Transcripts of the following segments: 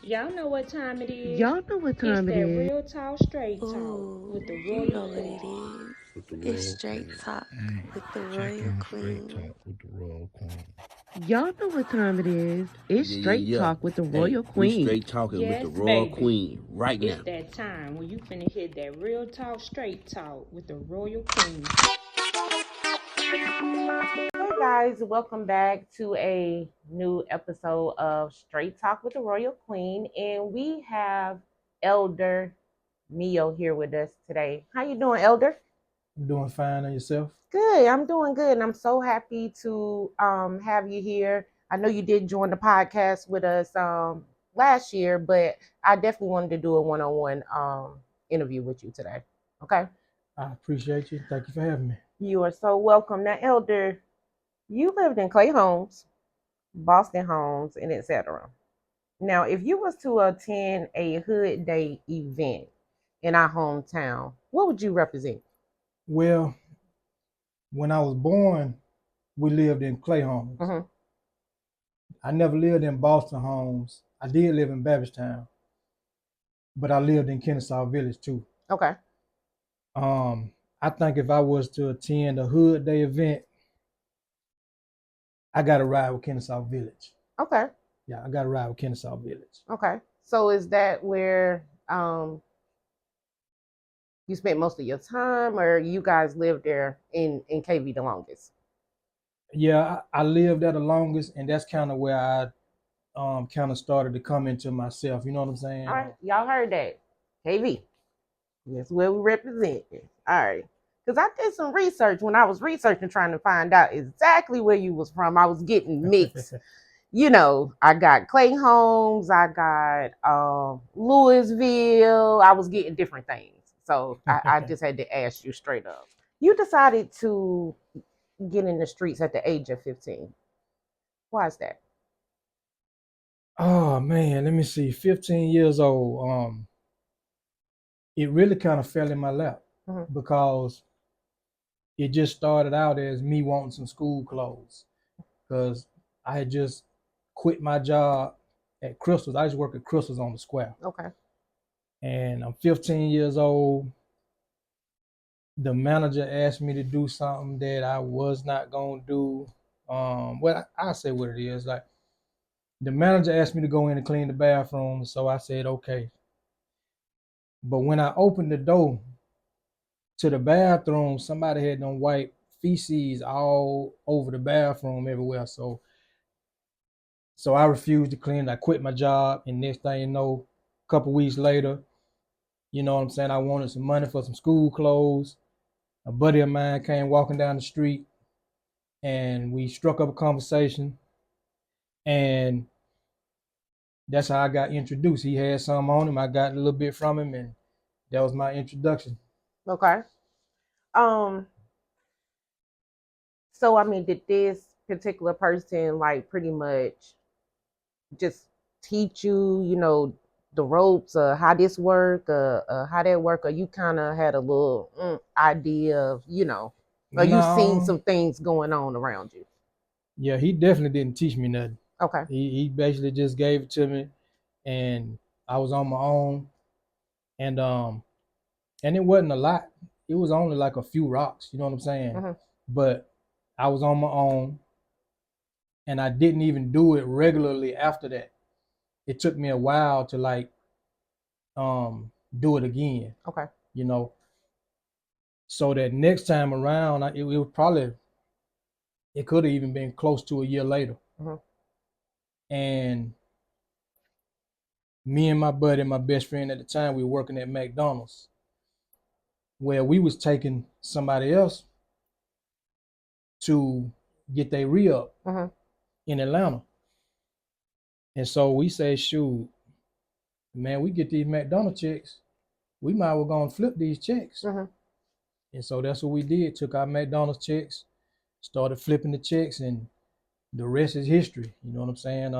Y'all know what time it is. Y'all know what It's time it that is. real talk, straight talk with Ooh, the you royal know what it queen. is. with the It's Royal straight Queen. talk Hey, with the check royal in Straight queen. Talk with the Royal Queen. Y'all know what time it is. It's Yeah, yeah, Straight yeah. Talk with the Hey, Royal we Queen. straight talking with the Yes, Royal baby. Queen right It's now. that time when you finna hit that real talk, straight talk with the royal queen. Hey guys, welcome back to a new episode of Straight Talk with the Royal Queen, and we have Elder Meo here with us today. How you doing, Elder? I'm doing fine on yourself. Good. I'm doing good, and I'm so happy to have you here. I know you did join the podcast with us last year, but I definitely wanted to do a one-on-one interview with you today. Okay. I appreciate you. Thank you for having me. You are so welcome. Now, Elder, you lived in Clay Homes, Boston Homes, and etc. Now, if you was to attend a Hood Day event in our hometown, what would you represent? Well, when I was born, we lived in Clay Homes. Hmm. I never lived in Boston Homes. I did live in Babbagetown, but I lived in Kennesaw Village too. Okay. Um, I think if I was to attend a Hood Day event, I got to ride with Kennesaw Village. Okay. Yeah, I got to ride with Kennesaw Village. Okay. So is that where you spent most of your time, or you guys lived there in KV the longest? Yeah, I lived there the longest, and that's kind of where I kind of started to come into myself. You know what I'm saying? All right, y'all heard that. KV. That's where we represent. All right. Because I did some research when I was researching, trying to find out exactly where you was from. I was getting mixed. I got Clay Holmes, I got Louisville. I was getting different things. So I just had to ask you straight up. You decided to get in the streets at the age of 15. Why is that? Oh man, let me see. 15 years old. It really kind of fell in my lap Hmm. because it just started out as me wanting some school clothes because I had just quit my job at Crystals. I used to work at Crystals on the square, Okay. and I'm 15 years old. The manager asked me to do something that I was not gonna do. Well, I say what it is. Like the manager asked me to go in and clean the bathroom, so I said okay. But when I opened the door to the bathroom, somebody had them white feces all over the bathroom everywhere. So I refused to clean it. I quit my job, and next thing you know, a couple weeks later, you know what I'm saying, I wanted some money for some school clothes. A buddy of mine came walking down the street, and we struck up a conversation, and that's how I got introduced. He had some on him. I got a little bit from him, and that was my introduction. Okay. Um, so I mean, did this particular person like pretty much just teach you, the ropes, how this work, how that work, or you kind of had a little idea of, or you seen No, some things going on around you? yeah, he definitely didn't teach me nothing. Okay. He basically just gave it to me, and I was on my own, and and it wasn't a lot. It was only like a few rocks, you know what I'm saying? Hmm. But I was on my own, and I didn't even do it regularly after that. It took me a while to like do it again, Okay. you know. So that next time around, it was probably it could have even been close to a year later, Hmm. and me and my buddy, my best friend at the time, we were working at McDonald's, where we was taking somebody else to get their re-up Hmm. in Atlanta. And so we say, shoot, man, we get these McDonald's checks. We might well go and flip these checks. Hmm. And so that's what we did. Took our McDonald's checks, started flipping the checks, and the rest is history. You know what I'm saying?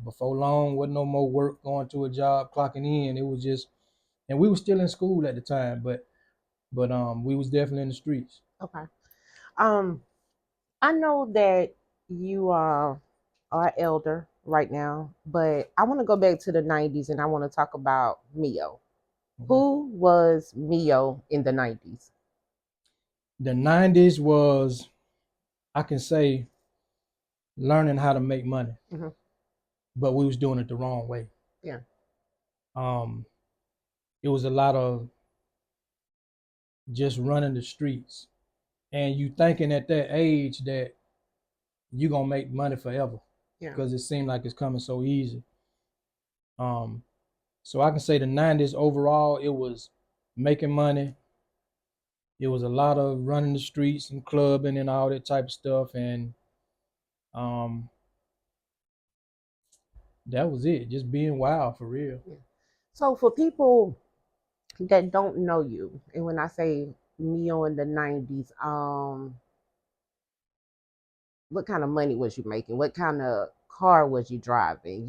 Before long, wasn't no more work going to a job, clocking in. It was just, and we were still in school at the time, but we was definitely in the streets. Okay. Um, I know that you are elder. right now, but I want to go back to the 90s and I want to talk about Meo. Who was Meo in the 90s? The 90s was, I can say, learning how to make money, Mm-hmm. but we was doing it the wrong way. Yeah. Um, it was a lot of just running the streets, and you thinking at that age that you gonna make money forever, Yeah. because it seemed like it's coming so easy. Um, so I can say the 90s overall, it was making money. It was a lot of running the streets and clubbing and all that type of stuff, and um, that was it. Just being wild for real. Yeah. So for people that don't know you, and when I say Meo in the 90s, what kind of money was you making? What kind of car was you driving?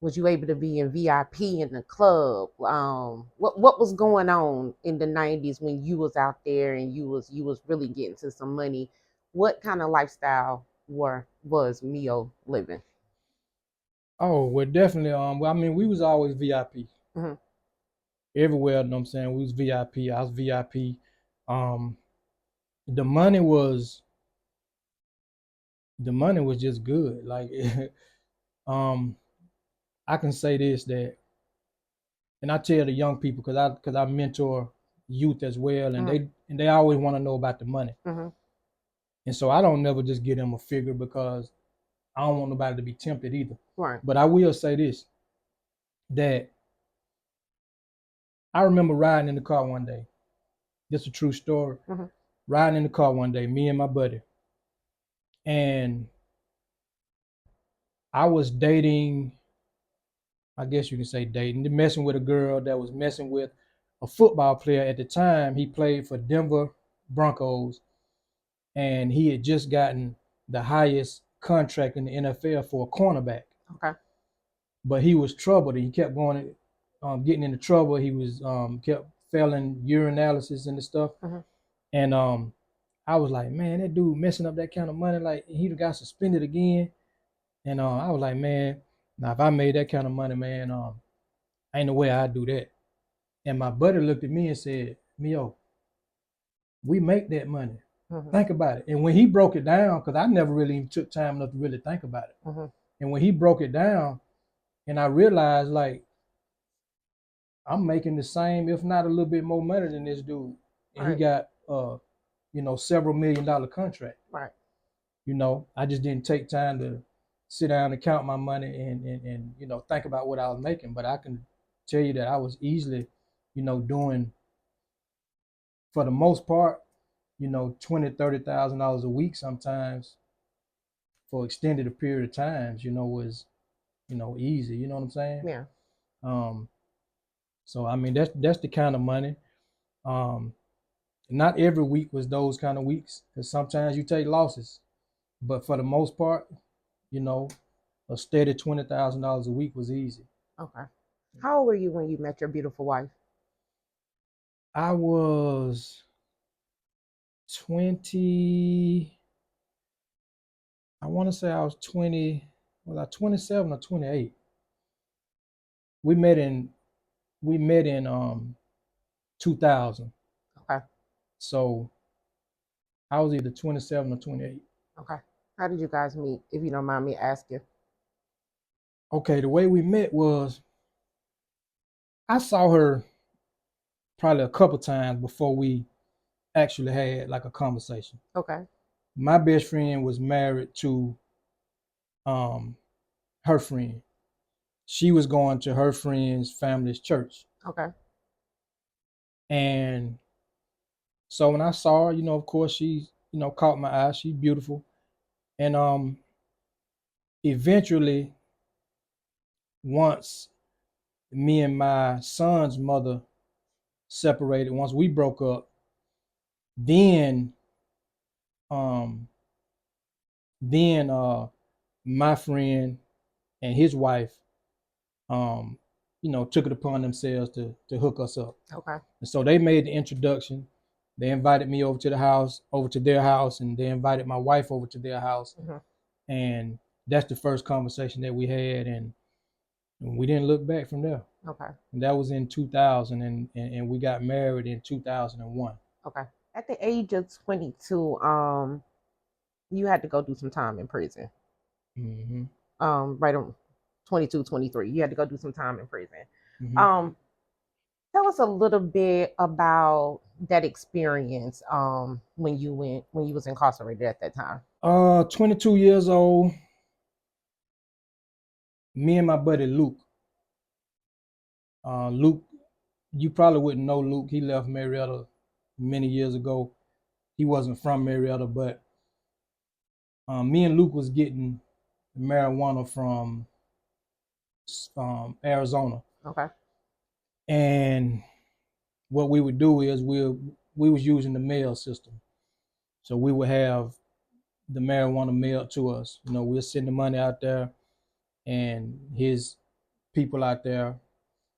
Was you able to be in VIP in the club? What was going on in the 90s when you was out there and you was really getting to some money? What kind of lifestyle was Meo living? Oh, well, definitely. Well, I mean, we was always VIP Mm-hmm. everywhere. You know what I'm saying? We was VIP. I was VIP. Um, the money was the money was just good. Like, um, I can say this, that, and I tell the young people, because I mentor youth as well, and Mm-hmm. they always want to know about the money, Mm-hmm. and so I don't never just give them a figure, because I don't want nobody to be tempted either. Right. But I will say this, that I remember riding in the car one day. This is a true story. Mm-hmm. Riding in the car one day, me and my buddy, and I was dating, I guess you can say dating, messing with a girl that was messing with a football player at the time. He played for Denver Broncos, and he had just gotten the highest contract in the NFL for a cornerback. Okay. But he was troubled. He kept going, getting into trouble. He was kept failing urinalysis and the stuff. Mm-hmm. And I was like, man, that dude messing up that kind of money, like he got suspended again. And I was like, man, now if I made that kind of money, man, ain't no way I'd do that. And my buddy looked at me and said, Mio, we make that money. Mm-hmm. Think about it. And when he broke it down, because I never really even took time enough to really think about it. Mm-hmm. And when he broke it down, and I realized, like, I'm making the same, if not a little bit more money than this dude. And he got several $1 million contract. Right. I just didn't take time to sit down and count my money and think about what I was making. But I can tell you that I was easily, doing, for the most part, $20,000-$30,000 a week sometimes for extended a period of times, was, easy. You know what I'm saying? Yeah. So I mean that's the kind of money. Not every week was those kind of weeks, because sometimes you take losses. But for the most part, a steady $20,000 a week was easy. Okay. How old were you when you met your beautiful wife? I was 20. I want to say I was 20. Was I 27 or 28? We met in 2000. Okay. So I was either 27 or 28. Okay. How did you guys meet, if you don't mind me asking? Okay, the way we met was, I saw her probably a couple times before we actually had like a conversation. Okay. My best friend was married to her friend. She was going to her friend's family's church. Okay. And so when I saw her, of course she, caught my eye. She's beautiful. And eventually, once me and my son's mother separated, once we broke up, then um then my friend and his wife took it upon themselves to hook us up. Okay. And so they made the introduction. They invited me over to their house, and they invited my wife over to their house. Mm-hmm. And that's the first conversation that we had, and we didn't look back from there. Okay. And that was in 2000, and we got married in 2001. Okay. At the age of 22, you had to go do some time in prison. Mm-hmm. Right on 22, 23. You had to go do some time in prison. Mm-hmm. Tell us a little bit about that experience when you was incarcerated at that time. 22 years old. Me and my buddy Luke. Luke, you probably wouldn't know Luke. He left Marietta many years ago. He wasn't from Marietta, but me and Luke was getting marijuana from Arizona. Okay. And what we would do is we was using the mail system. So we would have the marijuana mailed to us. You know, we'll send the money out there, and his people out there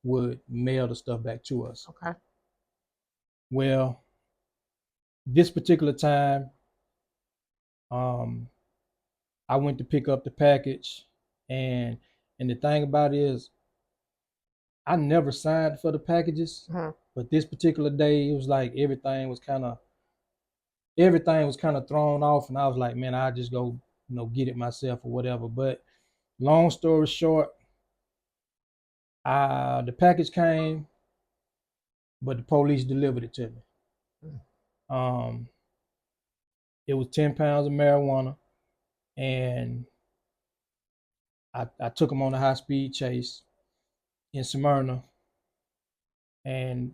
would mail the stuff back to us. Okay. Well, this particular time, I went to pick up the package, and the thing about it is, I never signed for the packages, but this particular day, it was like everything was kind of thrown off, and I was like, man, I'll just go, get it myself or whatever. But long story short, the package came, but the police delivered it to me. It was 10 pounds of marijuana, and I took them on a high-speed chase in Smyrna, and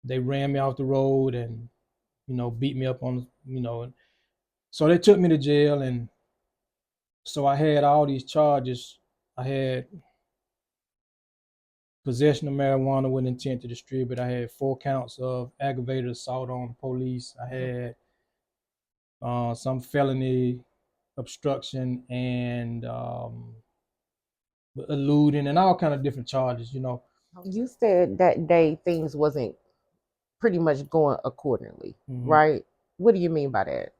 they ran me off the road and, beat me up on, so they took me to jail. And so I had all these charges. I had possession of marijuana with intent to distribute. I had 4 counts of aggravated assault on the police. I had some felony obstruction and eluding and all kind of different charges. You said that day things wasn't pretty much going accordingly, right? What do you mean by that?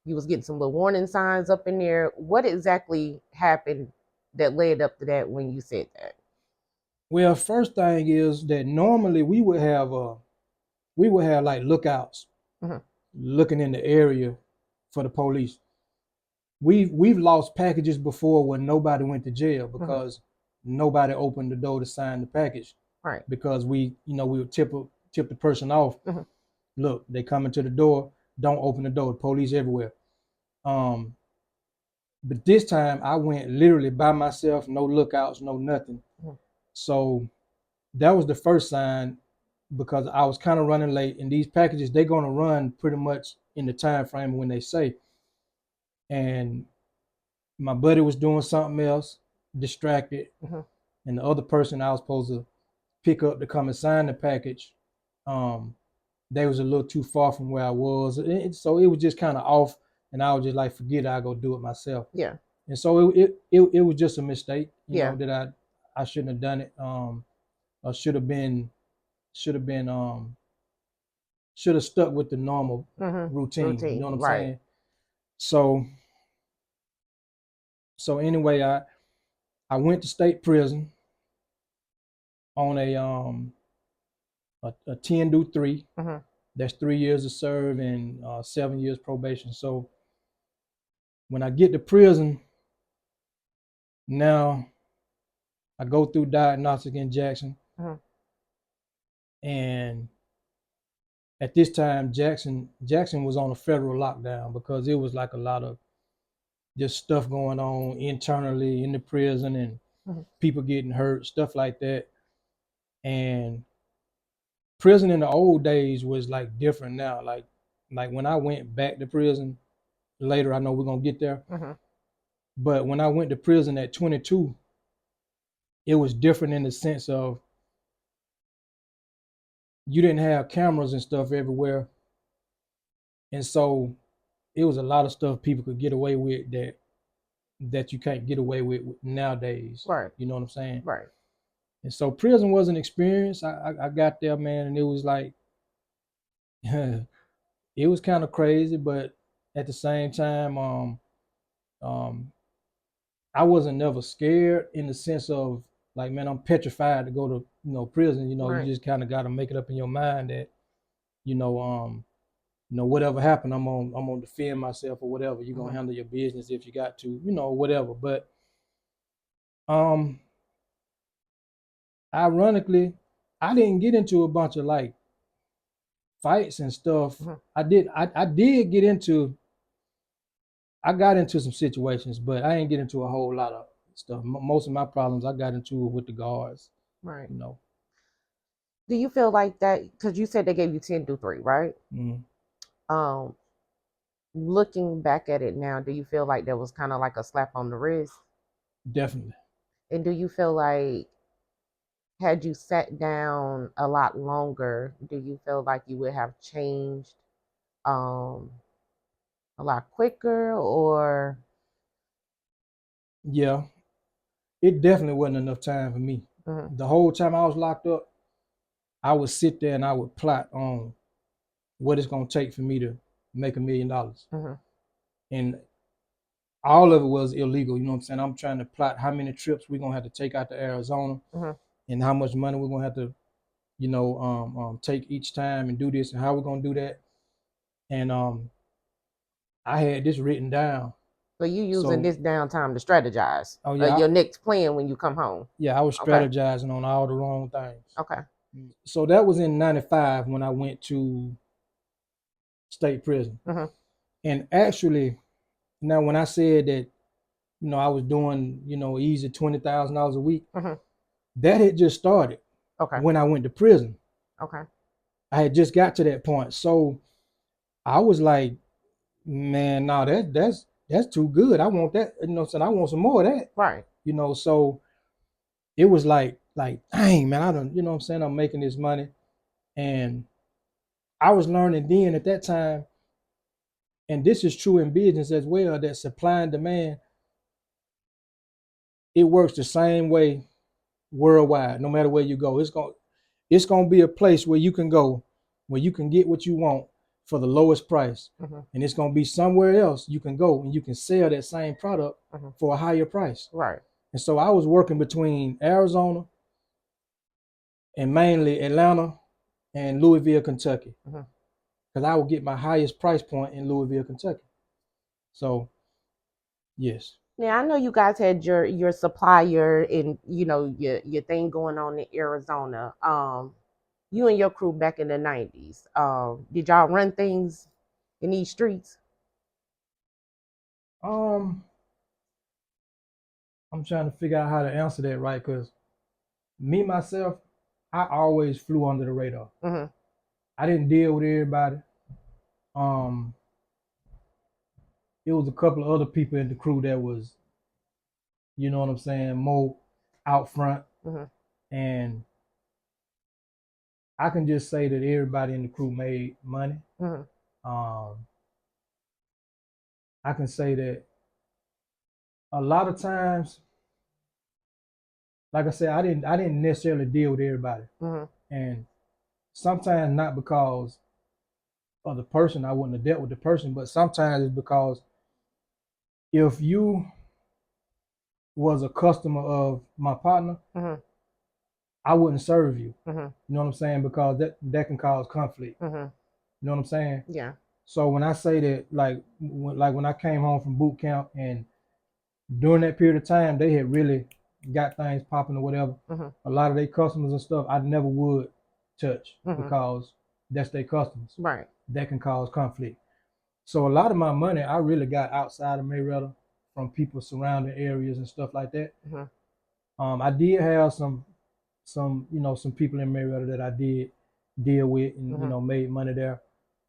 You was getting some little warning signs up in there. What exactly happened that led up to that when you said that? Well, first thing is that normally we would have like lookouts looking in the area for the police. We've lost packages before when nobody went to jail because nobody opened the door to sign the package. Right. Because we would tip the person off. Look, they coming to the door. Don't open the door. The police everywhere. But this time I went literally by myself, no lookouts, no nothing. So that was the first sign, because I was kind of running late, and these packages, they're going to run pretty much in the time frame when they say. And my buddy was doing something else, distracted, and the other person I was supposed to pick up to come and sign the package, they was a little too far from where I was. So it was just kind of off, and I was just like, forget it, I'll go do it myself. Yeah. And so it was just a mistake, you know, that I shouldn't have done it. I should have stuck with the normal routine. You know what I'm saying? So anyway, I went to state prison on a 10-3. That's 3 years to serve and 7 years probation. So when I get to prison, now I go through diagnostic in Jackson. And at this time, Jackson was on a federal lockdown because it was like a lot of just stuff going on internally in the prison, and people getting hurt, stuff like that. And prison in the old days was like different now. Like when I went back to prison later, I know we're gonna get there. But when I went to prison at 22, it was different in the sense of you didn't have cameras and stuff everywhere. And so it was a lot of stuff people could get away with that you can't get away with nowadays. Right. You know what I'm saying? Right. And so prison was an experience. I got there, man, and it was like, it was kind of crazy, but at the same time, I wasn't never scared in the sense of like, man, I'm petrified to go to, prison. You Right. just kind of got to make it up in your mind that, you know, whatever happened, I'm gonna defend myself or whatever. You're gonna handle your business if you got to, whatever. But ironically, I didn't get into a bunch of like fights and stuff. I did get into. I got into some situations, but I didn't get into a whole lot of stuff. Most of my problems I got into with the guards. Right. You know. Do you feel like that? Because you said they gave you 10 through 3, right? Um, Looking back at it now, do you feel like that was kind of like a slap on the wrist? Definitely. And do you feel like had you sat down a lot longer, do you feel like you would have changed um a lot quicker or Yeah, it definitely wasn't enough time for me. The whole time I was locked up, I would sit there and I would plot on what it's gonna take for me to make $1 million. And all of it was illegal. You know what I'm saying? I'm trying to plot how many trips we're gonna have to take out to Arizona and how much money we're gonna have to, take each time and do this and how we're gonna do that. And I had this written down. so you using this downtime to strategize? Oh yeah. Your next plan when you come home? Yeah, I was strategizing on all the wrong things. Okay. So that was in '95 when I went to state prison. And actually, now when I said that, I was doing, easy $20,000 a week, that had just started. Okay. When I went to prison. Okay. I had just got to that point. So I was like, man, no, that's too good. I want that, I want some more of that. Right. So it was like, dang, man, I don't, I'm making this money. And I was learning then at that time, and this is true in business as well, that supply and demand, it works the same way worldwide, no matter where you go. It's gonna be a place where you can go, where you can get what you want for the lowest price. And it's gonna be somewhere else you can go and you can sell that same product for a higher price. Right. And so I was working between Arizona and mainly Atlanta and Louisville, Kentucky. Because I would get my highest price point in Louisville, Kentucky. So, yes. Now I know you guys had your supplier and your thing going on in Arizona. You and your crew back in the 90s. Did y'all run things in these streets? I'm trying to figure out how to answer that right, because me myself, I always flew under the radar. I didn't deal with everybody. It was a couple of other people in the crew that was, you know what I'm saying, more out front. And I can just say that everybody in the crew made money. I can say that a lot of times, like I said, I didn't necessarily deal with everybody. And sometimes not because of the person, I wouldn't have dealt with the person, but sometimes it's because if you was a customer of my partner, I wouldn't serve you. You know what I'm saying? Because that can cause conflict. You know what I'm saying? Yeah. So when I say that, like when I came home from boot camp, and during that period of time, they had really got things popping or whatever. A lot of their customers and stuff, I never would touch because that's their customers. Right. That can cause conflict. So a lot of my money, I really got outside of Mayweather from people surrounding areas and stuff like that. I did have some people in Mayweather that I did deal with and made money there.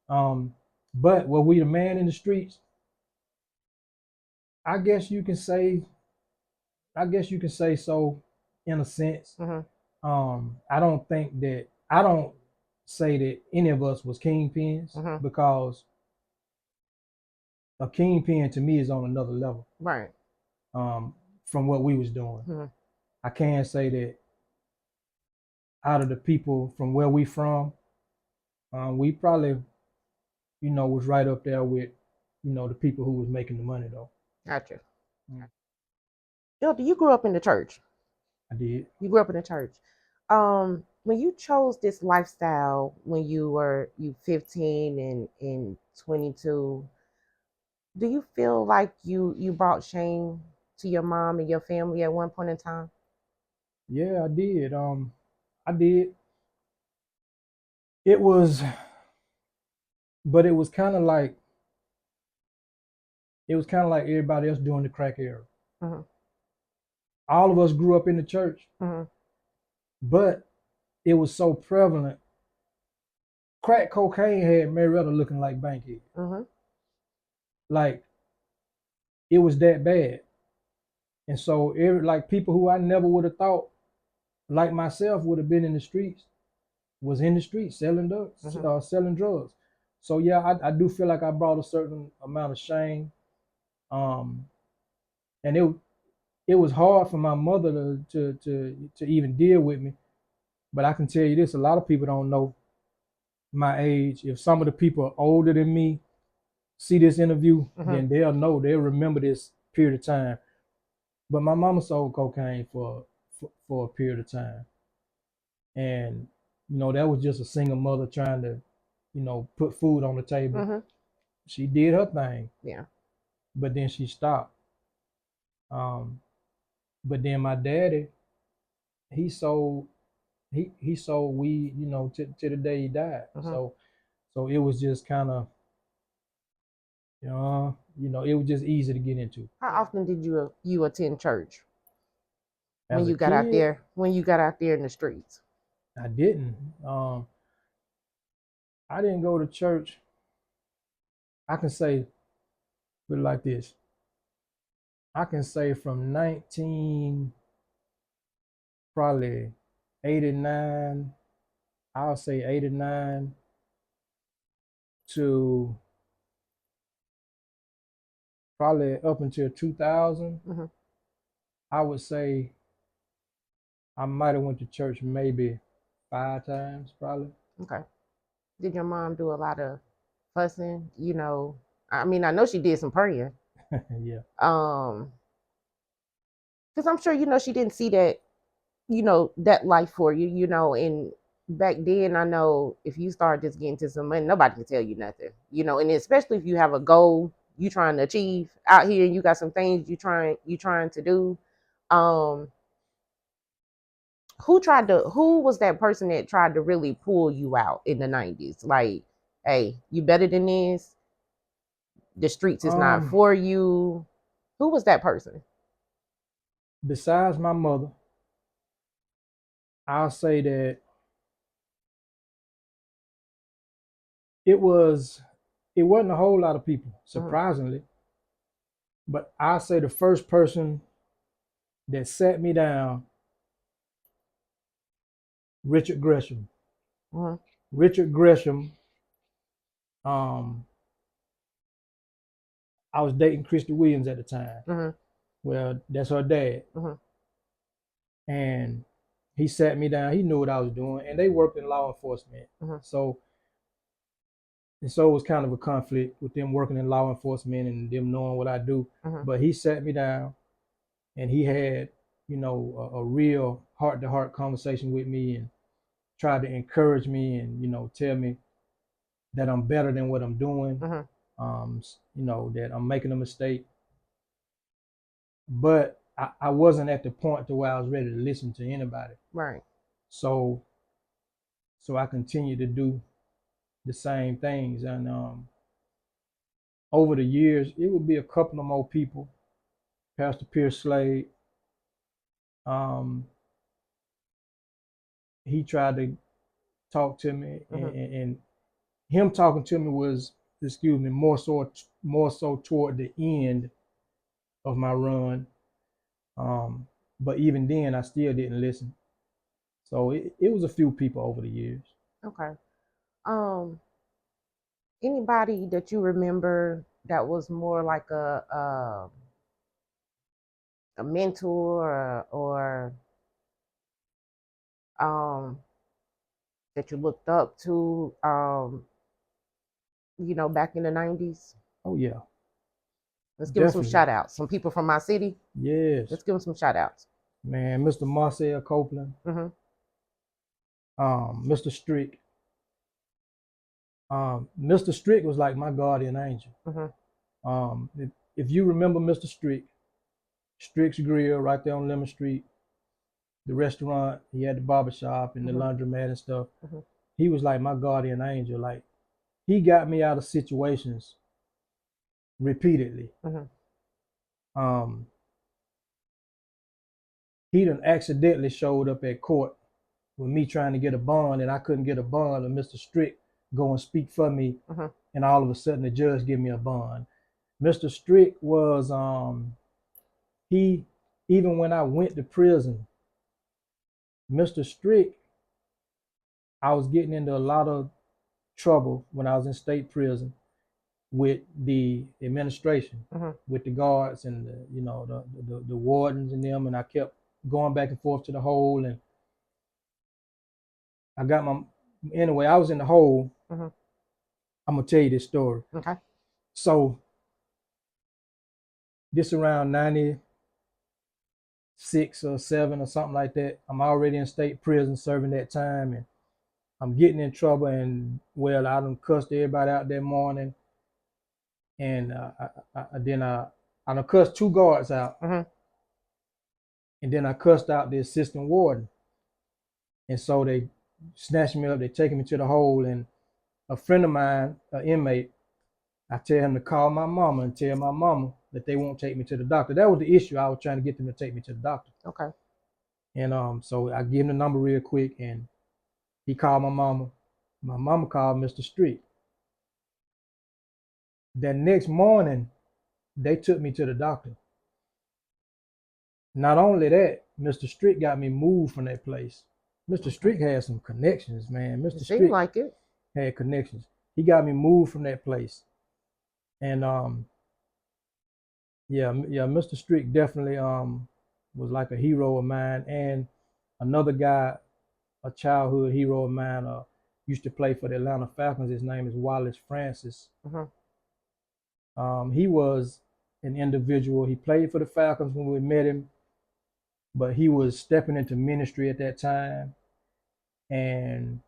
But were we the man in the streets? I guess you can say so, in a sense. I don't say that any of us was kingpins, because a kingpin to me is on another level. Right. From what we was doing. I can say that out of the people from where we from, we probably, was right up there with, the people who was making the money though. Gotcha. Elder, you grew up in the church. I did. You grew up in the church. When you chose this lifestyle when you 15 and 22, do you feel like you brought shame to your mom and your family at one point in time? Yeah, I did. I did. It was, but it was kind of like everybody else during the crack era. Mm-hmm. All of us grew up in the church, Mm-hmm. but it was so prevalent. Crack cocaine had Marietta looking like Bankhead. Mm-hmm. Like it was that bad. And so like people who I never would have thought, like myself, would have been in the streets, was in the streets selling drugs, Mm-hmm. selling drugs. So yeah, I do feel like I brought a certain amount of shame. Um, and it was hard for my mother to even deal with me. But I can tell you this: a lot of people don't know my age. If some of the people older than me see this interview, Mm-hmm. then they'll know, they'll remember this period of time. But my mama sold cocaine for a period of time, and that was just a single mother trying to put food on the table. Mm-hmm. She did her thing, Yeah. but then she stopped. Um, but then my daddy, he sold he sold weed, to the day he died. Mm-hmm. So it was just kind of it was just easy to get into. How often did you attend church when As a you got out kid, there? When you got out there in the streets? I didn't. I didn't go to church. I can say, put it like this. I can say from 19 probably 89, I'll say 89 to probably up until 2000. Mm-hmm. I would say I might have went to church maybe 5 times, probably. Okay. Did your mom do a lot of fussing? I mean, I know she did some praying. Yeah. Um, because I'm sure she didn't see that that life for you. And back then, I know if you start just getting to some money, nobody can tell you nothing. And especially if you have a goal you trying to achieve out here, and you got some things you trying to do. Um, who was that person that tried to really pull you out in the 90s? Like, hey, you better than this. The streets is not Um, for you. Who was that person? Besides my mother, I'll say that it was it wasn't a whole lot of people, Mm-hmm. surprisingly. But I'll say the first person that sat me down, Richard Gresham. Mm-hmm. Richard Gresham, um, I was dating Christy Williams at the time. Mm-hmm. Well, that's her dad. Mm-hmm. And he sat me down. He knew what I was doing, and they worked in law enforcement. Mm-hmm. So it was kind of a conflict with them working in law enforcement and them knowing what I do. Mm-hmm. But he sat me down, and he had, a real heart-to-heart conversation with me, and tried to encourage me, and tell me that I'm better than what I'm doing. Mm-hmm. That I'm making a mistake, but I wasn't at the point to where I was ready to listen to anybody. Right. So I continued to do the same things, and over the years, it would be a couple of more people. Pastor Pierce Slade, um, he tried to talk to me, Mm-hmm. and him talking to me was, excuse me, more so toward the end of my run. Um, but even then, I still didn't listen. So it was a few people over the years. Okay. Um, Anybody that you remember that was more like a mentor, or um that you looked up to, back in the 90s? Oh yeah, Let's give them some Definitely. shout outs. Some people from my city. Yes. Let's give them some shout outs. Man, Mr. Marcel Copeland, Mm-hmm. Mr. Strick. Mr. Strick was like my guardian angel. If you remember Mr. Strick, Strick's Grill right there on Lemon Street, the restaurant, he had the barbershop and the laundromat and stuff. He was like my guardian angel. Like, he got me out of situations repeatedly. He done accidentally showed up at court with me trying to get a bond, and I couldn't get a bond, and Mr. Strick go and speak for me, and all of a sudden the judge give me a bond. Mr. Strick was he, even when I went to prison, Mr. Strick, I was getting into a lot of trouble when I was in state prison with the administration, with the guards and the wardens and them, and I kept going back and forth to the hole, and I got anyway, I was in the hole. I'm gonna tell you this story. Okay. So this around 96 or 7 or something like that. I'm already in state prison serving that time, and I'm getting in trouble, and well, I done cussed everybody out that morning, and I done cussed 2 guards out, and then I cussed out the assistant warden, and so they snatched me up, they taking me to the hole, and a friend of mine, an inmate, I tell him to call my mama and tell my mama that they won't take me to the doctor. That was the issue. I was trying to get them to take me to the doctor. Okay. And so I give him the number real quick, and he called my mama. My mama called Mr. Strick. That next morning, they took me to the doctor. Not only that, Mr. Strick got me moved from that place. Mr. Strick had some connections, man. Mr. Strick like it. had connections. He got me moved from that place. And Mr. Strick definitely was like a hero of mine. And another guy, a childhood hero of mine, used to play for the Atlanta Falcons. His name is Wallace Francis. He was an individual. He played for the Falcons when we met him, but he was stepping into ministry at that time, and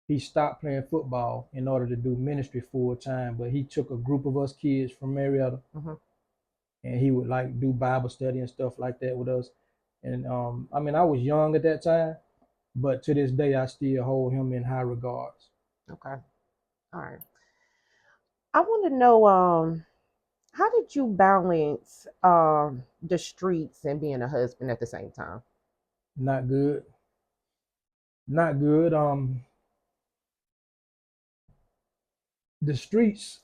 he stopped playing football in order to do ministry full time. But he took a group of us kids from Marietta, and he would like do Bible study and stuff like that with us. And I mean, I was young at that time, but to this day, I still hold him in high regards. Okay. All right. I want to know, how did you balance the streets and being a husband at the same time? Not good. Not good. The streets,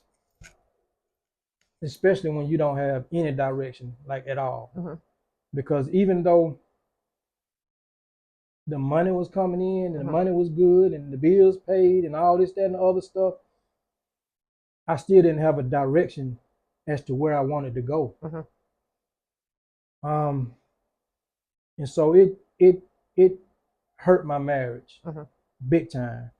especially when you don't have any direction, like at all. Because even though the money was coming in and the money was good and the bills paid and all this, that, and the other stuff, I still didn't have a direction as to where I wanted to go. And so it hurt my marriage big time.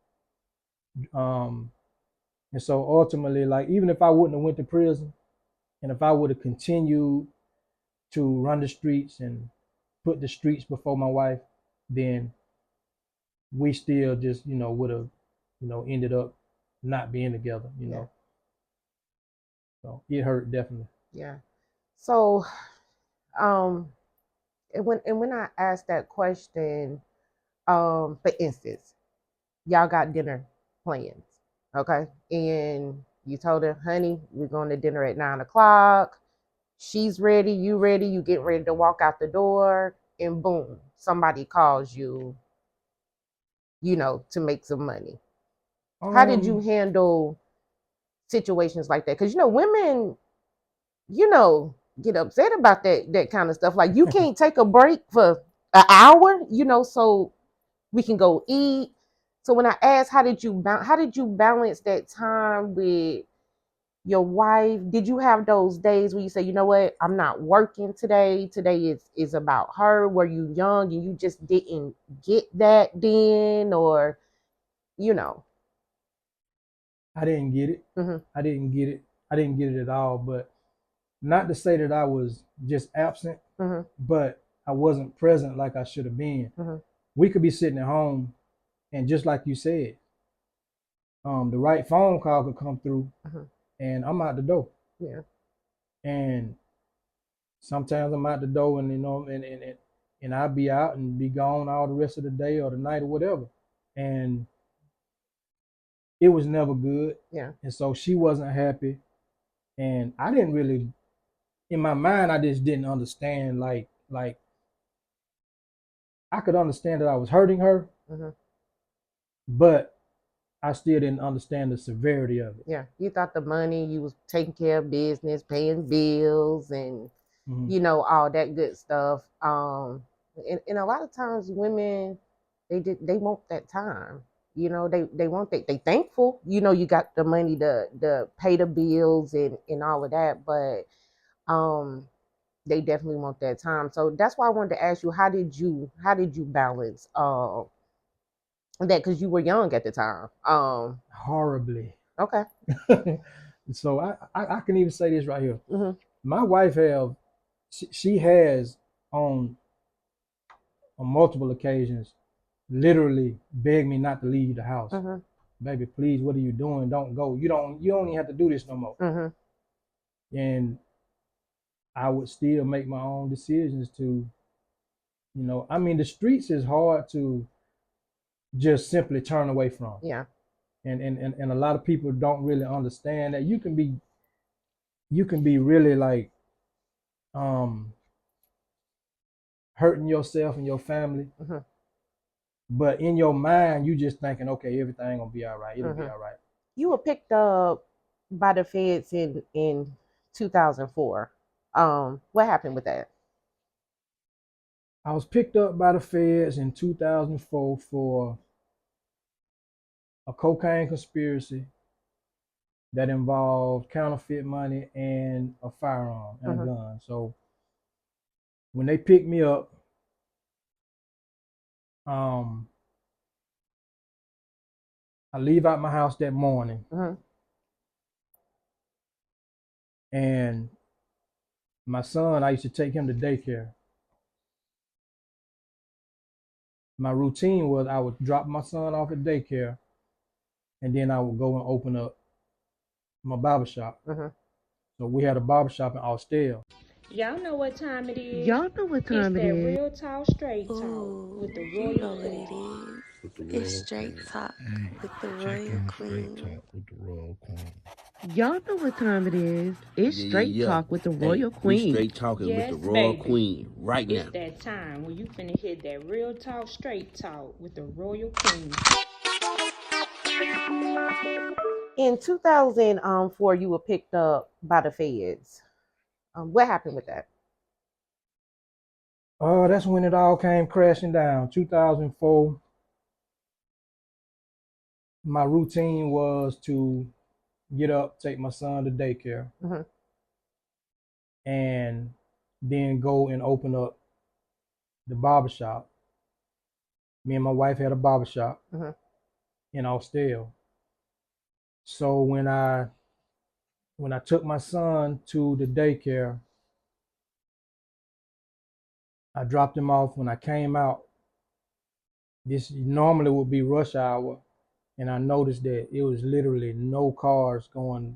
And so ultimately, like, even if I wouldn't have went to prison, and if I would have continued to run the streets and put the streets before my wife, then we still just, would have, ended up not being together, know. So it hurt definitely. Yeah. So, and when I asked that question, for instance, y'all got dinner plans, okay? And you told her, honey, we're going to dinner at 9:00. She's ready, you get ready to walk out the door, and boom, somebody calls you, to make some money. How did you handle situations like that? Because women, get upset about that kind of stuff. Like, you can't take a break for an hour, so we can go eat. So when I asked, how did you balance that time with your wife? Did you have those days where you say, you know what, I'm not working today. Today is about her. Were you young and you just didn't get that then, or I didn't get it. I didn't get it at all. But not to say that I was just absent, but I wasn't present like I should have been. We could be sitting at home, and just like you said, the right phone call could come through, and I'm out the door. Yeah. And sometimes I'm out the door, and and I'll be out and be gone all the rest of the day or the night or whatever. And it was never good. Yeah. And so she wasn't happy. And I didn't really, in my mind, I just didn't understand. Like I could understand that I was hurting her, but I still didn't understand the severity of it. Yeah. You thought the money, you was taking care of business, paying bills, and all that good stuff. And a lot of times women, they want that time. They want that. They thankful. You got the money to pay the bills and all of that, but they definitely want that time. So that's why I wanted to ask you, how did you balance that, because you were young at the time? Horribly. Okay. So I can even say this right here. My wife she has on multiple occasions literally begged me not to leave the house. Baby, please, what are you doing? Don't go. You don't even have to do this no more. And I would still make my own decisions to, I mean, the streets is hard to just simply turn away from. Yeah. And a lot of people don't really understand that you can be really like hurting yourself and your family. But in your mind, you just thinking, okay, everything gonna be all right. It'll be all right. You were picked up by the feds in 2004. What happened with that? I was picked up by the feds in 2004 for a cocaine conspiracy that involved counterfeit money and a firearm and a gun. So when they picked me up, I leave out my house that morning, and my son, I used to take him to daycare. My routine was I would drop my son off at daycare, and then I would go and open up my barbershop. So we had a barbershop in Austell. Y'all know what time it is. Y'all know what time It's it that is. real talk, straight talk with the You know royal what it queen. is. It's straight talk with the royal queen. Y'all know what time it is. It's straight talk with the royal queen. We straight talking Yes, with the royal baby. queen right now. It's that time when you finna hit that real talk, straight talk with the royal queen. In 2004, you were picked up by the feds. What happened with that? Oh, that's when it all came crashing down. 2004. My routine was to get up, take my son to daycare, and then go and open up the barbershop. Me and my wife had a barbershop in Austell. So when I took my son to the daycare, I dropped him off. When I came out, this normally would be rush hour, and I noticed that it was literally no cars going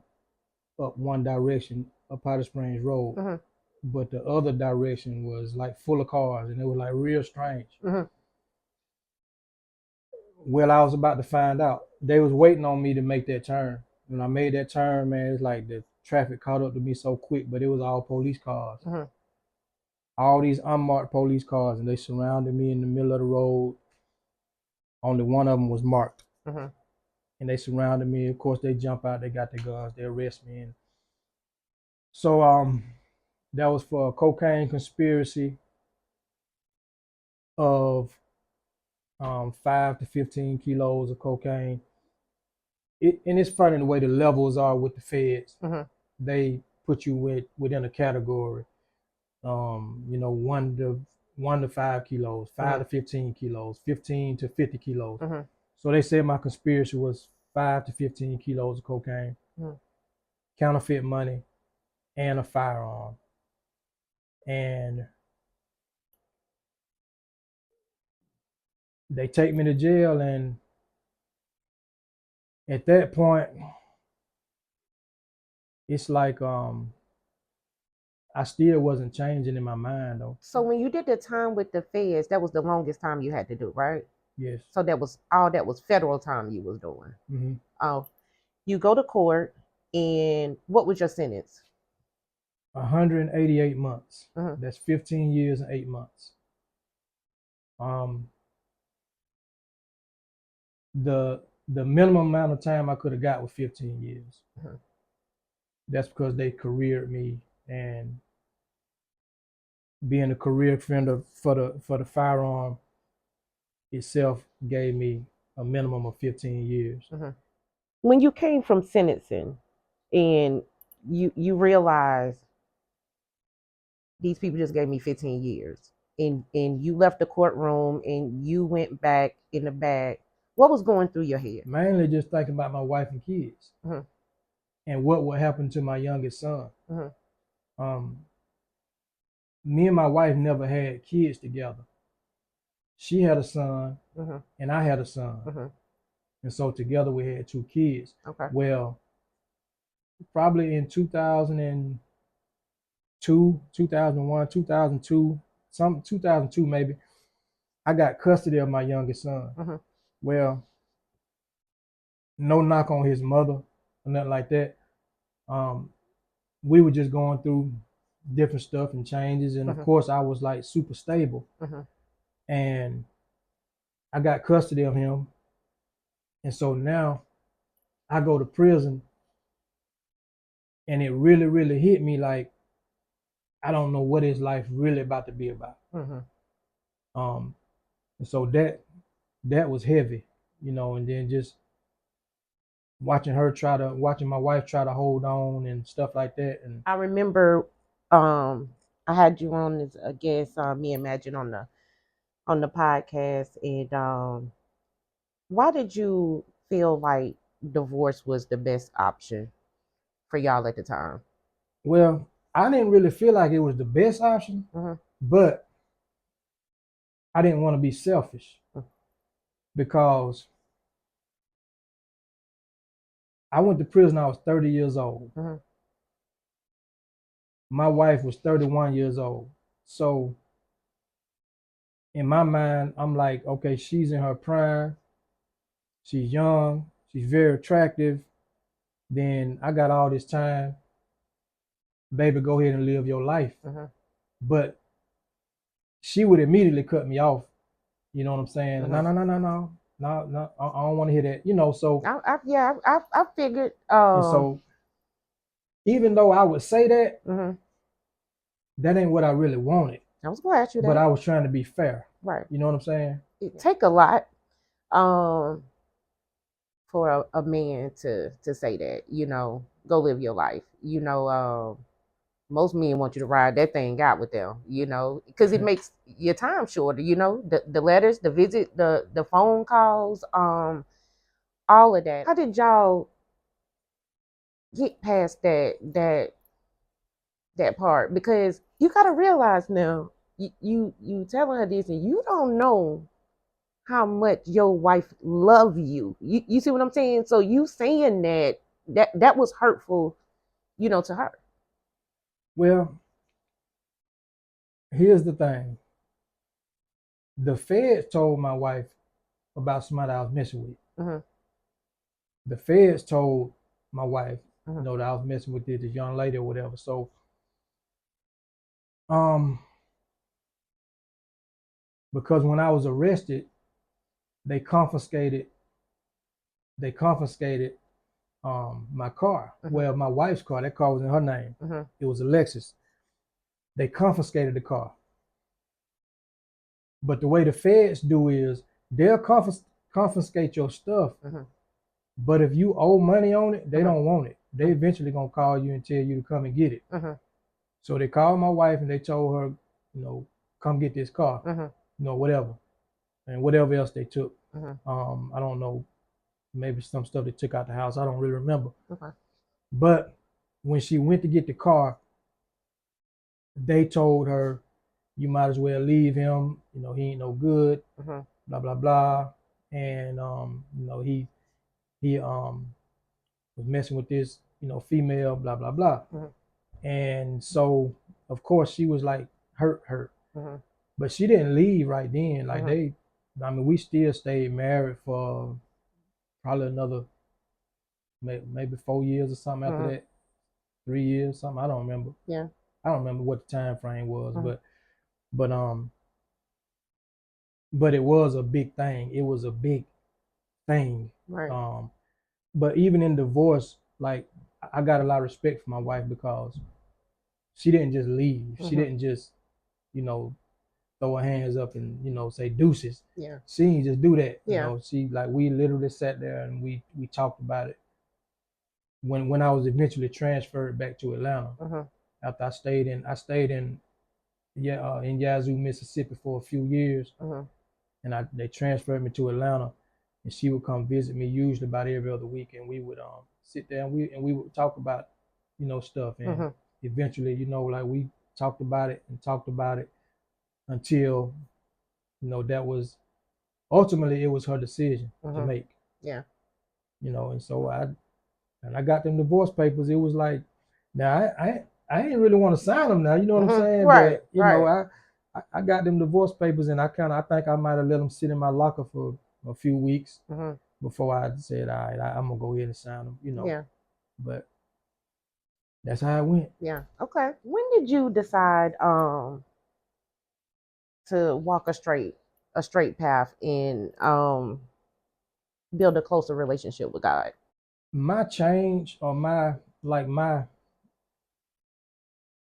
up one direction up Powder Springs Road, but the other direction was like full of cars, and it was like real strange. Well, I was about to find out. They was waiting on me to make that turn. When I made that turn, man, it's like the traffic caught up to me so quick, but it was all police cars. All these unmarked police cars, and they surrounded me in the middle of the road. Only one of them was marked. And they surrounded me. Of course, they jump out, they got their guns, they arrest me. And so that was for a cocaine conspiracy of 5 to 15 kilos of cocaine. And it's funny the way the levels are with the feds. They put you within a category. 1 to 5 kilos, 5 to 15 kilos, 15 to 50 kilos. So they said my conspiracy was 5 to 15 kilos of cocaine, counterfeit money, and a firearm. And they take me to jail, and at that point, it's like I still wasn't changing in my mind though. So when you did the time with the feds, that was the longest time you had to do, right? Yes. So that was federal time you was doing. Mm-hmm. You go to court, and what was your sentence? 188 months. Mhm. That's 15 years and 8 months. The minimum amount of time I could have got was 15 years. Mhm. That's because they careered me, and being a career offender for the firearm itself gave me a minimum of 15 years. Mhm. When you came from sentencing, and you realized these people just gave me 15 years, and you left the courtroom and you went back in the back, what was going through your head? Mainly just thinking about my wife and kids, Mhm. and what would happen to my youngest son. Mhm. Me and my wife never had kids together. She had a son, Mhm. and I had a son. Mhm. And so together we had 2 kids. Okay. Well, probably in 2002, 2001, 2002, 2002 maybe, I got custody of my youngest son. Mhm. Well, no knock on his mother or nothing like that. We were just going through different stuff and changes, and of Mhm. course I was like super stable, Mhm. and I got custody of him. And so now I go to prison, and it really, really hit me like I don't know what his life really about to be about. Mhm. And so that was heavy, and then just watching my wife try to hold on and stuff like that. And I remember I had you on as a guest, me and Imagine on the podcast, and why did you feel like divorce was the best option for y'all at the time? well, I didn't really feel like it was the best option, Mhm. but I didn't want to be selfish Mhm. because I went to prison. I was 30 years old. Mhm. My wife was 31 years old. So in my mind, I'm like, okay, she's in her prime. She's young. She's very attractive. Then I got all this time. Baby, go ahead and live your life. Mhm. But she would immediately cut me off. You know what I'm saying? No, Mhm. no, no, no, no. No, no, I don't want to hear that. So I figured. and so even though I would say that, Mhm. that ain't what I really wanted. I was gonna ask you But that. I was trying to be fair. Right. You know what I'm saying? It take a lot um for a man to say that, go live your life. Most men want you to ride that thing out with them, because it makes your time shorter, the letters, the visit, the phone calls, all of that. How did y'all get past that part? Because you got to realize now, you telling her this, and you don't know how much your wife love you. You see what I'm saying? So you saying that was hurtful, to her. Well, here's the thing. The feds told my wife about somebody I was messing with. Mm-hmm. The feds told my wife, Mm-hmm. that I was messing with this young lady or whatever. So, um, because when I was arrested, they confiscated my car. Mm-hmm. Well, my wife's car. That car was in her name. Mm-hmm. It was a Lexus. They confiscated the car. But the way the feds do is they'll confiscate your stuff. Mm-hmm. But if you owe money on it, they Mm-hmm. don't want it. They eventually gonna call you and tell you to come and get it. Mm-hmm. So they called my wife and they told her, come get this car, Mm-hmm. whatever, and whatever else they took. Mm-hmm. I don't know, maybe some stuff they took out the house. I don't really remember. Okay. But when she went to get the car, they told her, you might as well leave him. You know, he ain't no good. Mm-hmm. Blah blah blah. And you know, he was messing with this, you know, female. Blah blah blah. Mm-hmm. And so, of course, she was like hurt. Mm-hmm. But she didn't leave right then. Like Mm-hmm. I mean, we still stayed married for probably another maybe 4 years or something after Mm-hmm. that. 3 years, something. I don't remember. Yeah. I don't remember what the time frame was, Mm-hmm. but but it was a big thing. It was a big thing. Right. But even in divorce, like I got a lot of respect for my wife because she didn't just leave. She Mm-hmm. didn't just, you know, throw her hands up and, you know, say deuces. Yeah. She didn't just do that. You Yeah. know, she like we literally sat there and we talked about it. When I was eventually transferred back to Atlanta, Mm-hmm. after I stayed in in Yazoo, Mississippi for a few years, Mm-hmm. and they transferred me to Atlanta, and she would come visit me usually about every other week, and we would sit there and we would talk about, you know, stuff, and Mm-hmm. eventually, you know, like we talked about it and talked about it until, you know, that was ultimately it was her decision to Mm-hmm. make, Yeah. you know, and so I got them divorce papers. It was like, now I ain't really want to sign them now, you know what I'm Mm-hmm. saying? Right. But you know, I got them divorce papers, and I think I might have let them sit in my locker for a few weeks Mm-hmm. before before I said, all right, I'm gonna go ahead and sign them, you know. Yeah. But that's how it went. Yeah. Okay. When did you decide to walk a straight path and build a closer relationship with God? My change or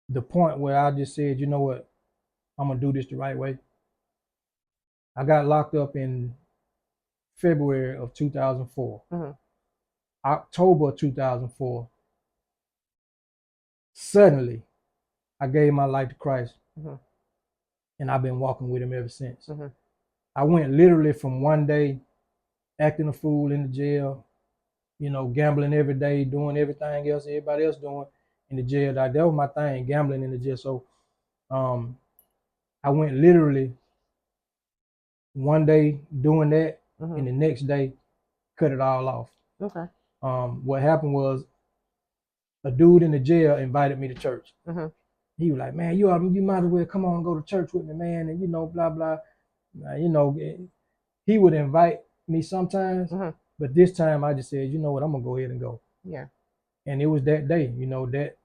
the point where I just said, you know what, I'm gonna do this the right way. I got locked up in February of 2004. Mm-hmm. October 2004, suddenly I gave my life to Christ, Mm-hmm. and I've been walking with him ever since. Mm-hmm. I went literally from one day acting a fool in the jail, you know, gambling every day, doing everything else everybody else doing in the jail. That was my thing, gambling in the jail. So I went literally one day doing that, Mm-hmm. and the next day cut it all off. Okay. What happened was a dude in the jail invited me to church. Mm-hmm. He was like, man, you might as well come on and go to church with me, man, and you know, blah blah. You know, he would invite me sometimes, Mm-hmm. but this time I just said, you know what, I'm gonna go ahead and go. Yeah. And it was that day, you know, that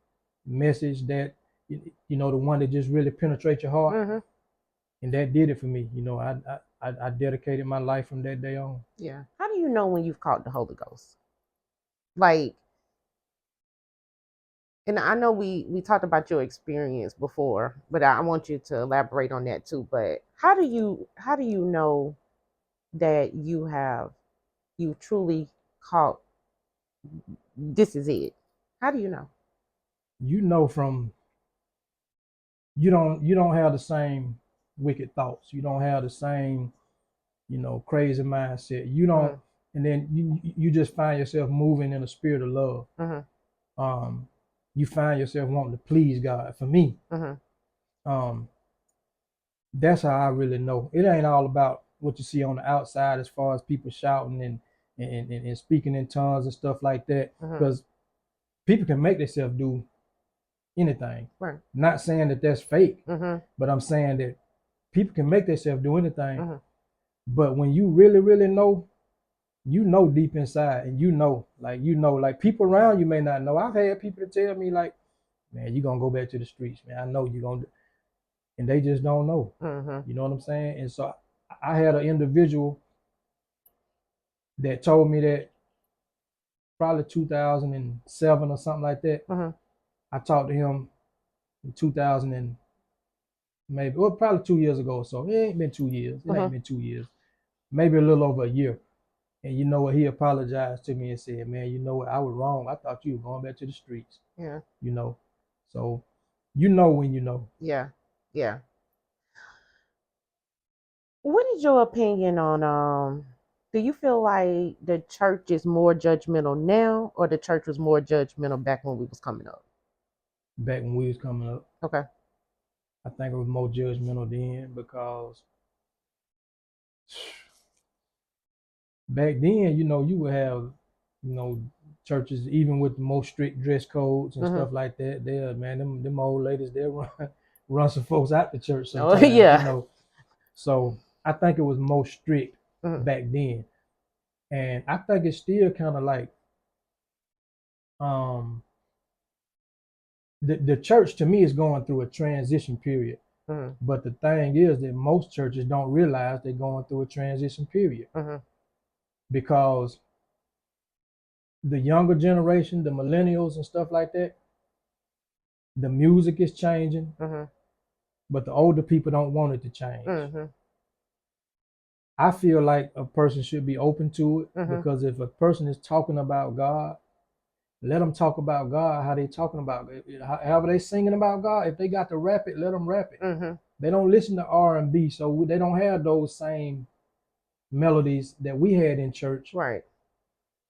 message that, you know, the one that just really penetrates your heart, Mm-hmm. and that did it for me. You know, I dedicated my life from that day on. Yeah. How do you know when you've caught the Holy Ghost? Like, and I know we talked about your experience before, but I want you to elaborate on that too. But how do you know that you truly caught this is it? How do you know? You know, from you don't have the same wicked thoughts. You don't have the same, you know, crazy mindset. You don't, Mm-hmm. and then you just find yourself moving in a spirit of love. Mm-hmm. You find yourself wanting to please God. For me, Mm-hmm. that's how I really know. It ain't all about what you see on the outside as far as people shouting and speaking in tongues and stuff like that. Because people can make themselves do anything. Right. Not saying that that's fake, Mm-hmm. but I'm saying that people can make themselves do anything. Mm-hmm. But when you really, really know, you know deep inside, and you know, like people around you may not know. I've had people to tell me like, man, you're gonna go back to the streets, man. I know you're gonna, and they just don't know. Mm-hmm. You know what I'm saying? And so I had an individual that told me that probably 2007 or something like that. Mm-hmm. I talked to him in 2000 and maybe, well, probably 2 years ago or so. It ain't been 2 years. It ain't been 2 years. Maybe a little over a year. And you know what? He apologized to me and said, man, you know what? I was wrong. I thought you were going back to the streets. Yeah. You know? So you know when you know. Yeah. Yeah. What is your opinion on do you feel like the church is more judgmental now or the church was more judgmental back when we was coming up? Back when we was coming up. Okay. I think it was more judgmental then because back then, you would have, churches even with the most strict dress codes and stuff like that. There, man, them old ladies, they'll run some folks out the church sometimes. Oh, yeah. So I think it was more strict back then, and I think it's still kind of like the church to me is going through a transition period. But the thing is that most churches don't realize they're going through a transition period because the younger generation, the millennials and stuff like that, the music is changing, but the older people don't want it to change. I feel like a person should be open to it because if a person is talking about God, let them talk about God how they talking about it. However they singing about God, if they got to rap it, let them rap it. They don't listen to R&B, so they don't have those same melodies that we had in church. Right.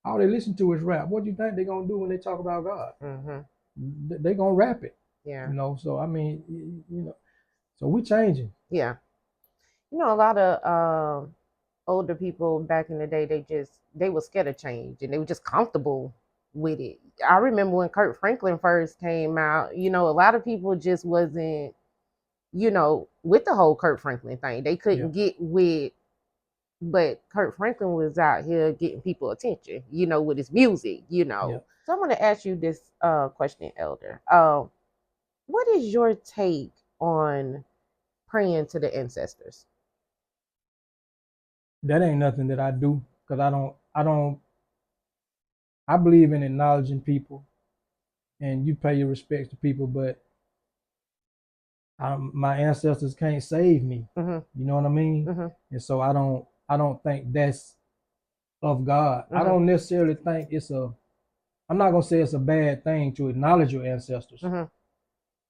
All they listen to is rap. What do you think they're going to do when they talk about God? They're going to rap it. Yeah. So I mean, so we changing. Yeah. A lot of older people back in the day, they were scared of change and they were just comfortable with it. I remember when Kirk Franklin first came out, a lot of people just wasn't, with the whole Kirk Franklin thing. They couldn't get with, but Kirk Franklin was out here getting people attention, with his music, So I'm going to ask you this question, Elder. What is your take on praying to the ancestors? That ain't nothing that I do because I believe in acknowledging people and you pay your respects to people, but my ancestors can't save me. You know what I mean? And so I don't think that's of God. I don't necessarily think I'm not going to say it's a bad thing to acknowledge your ancestors,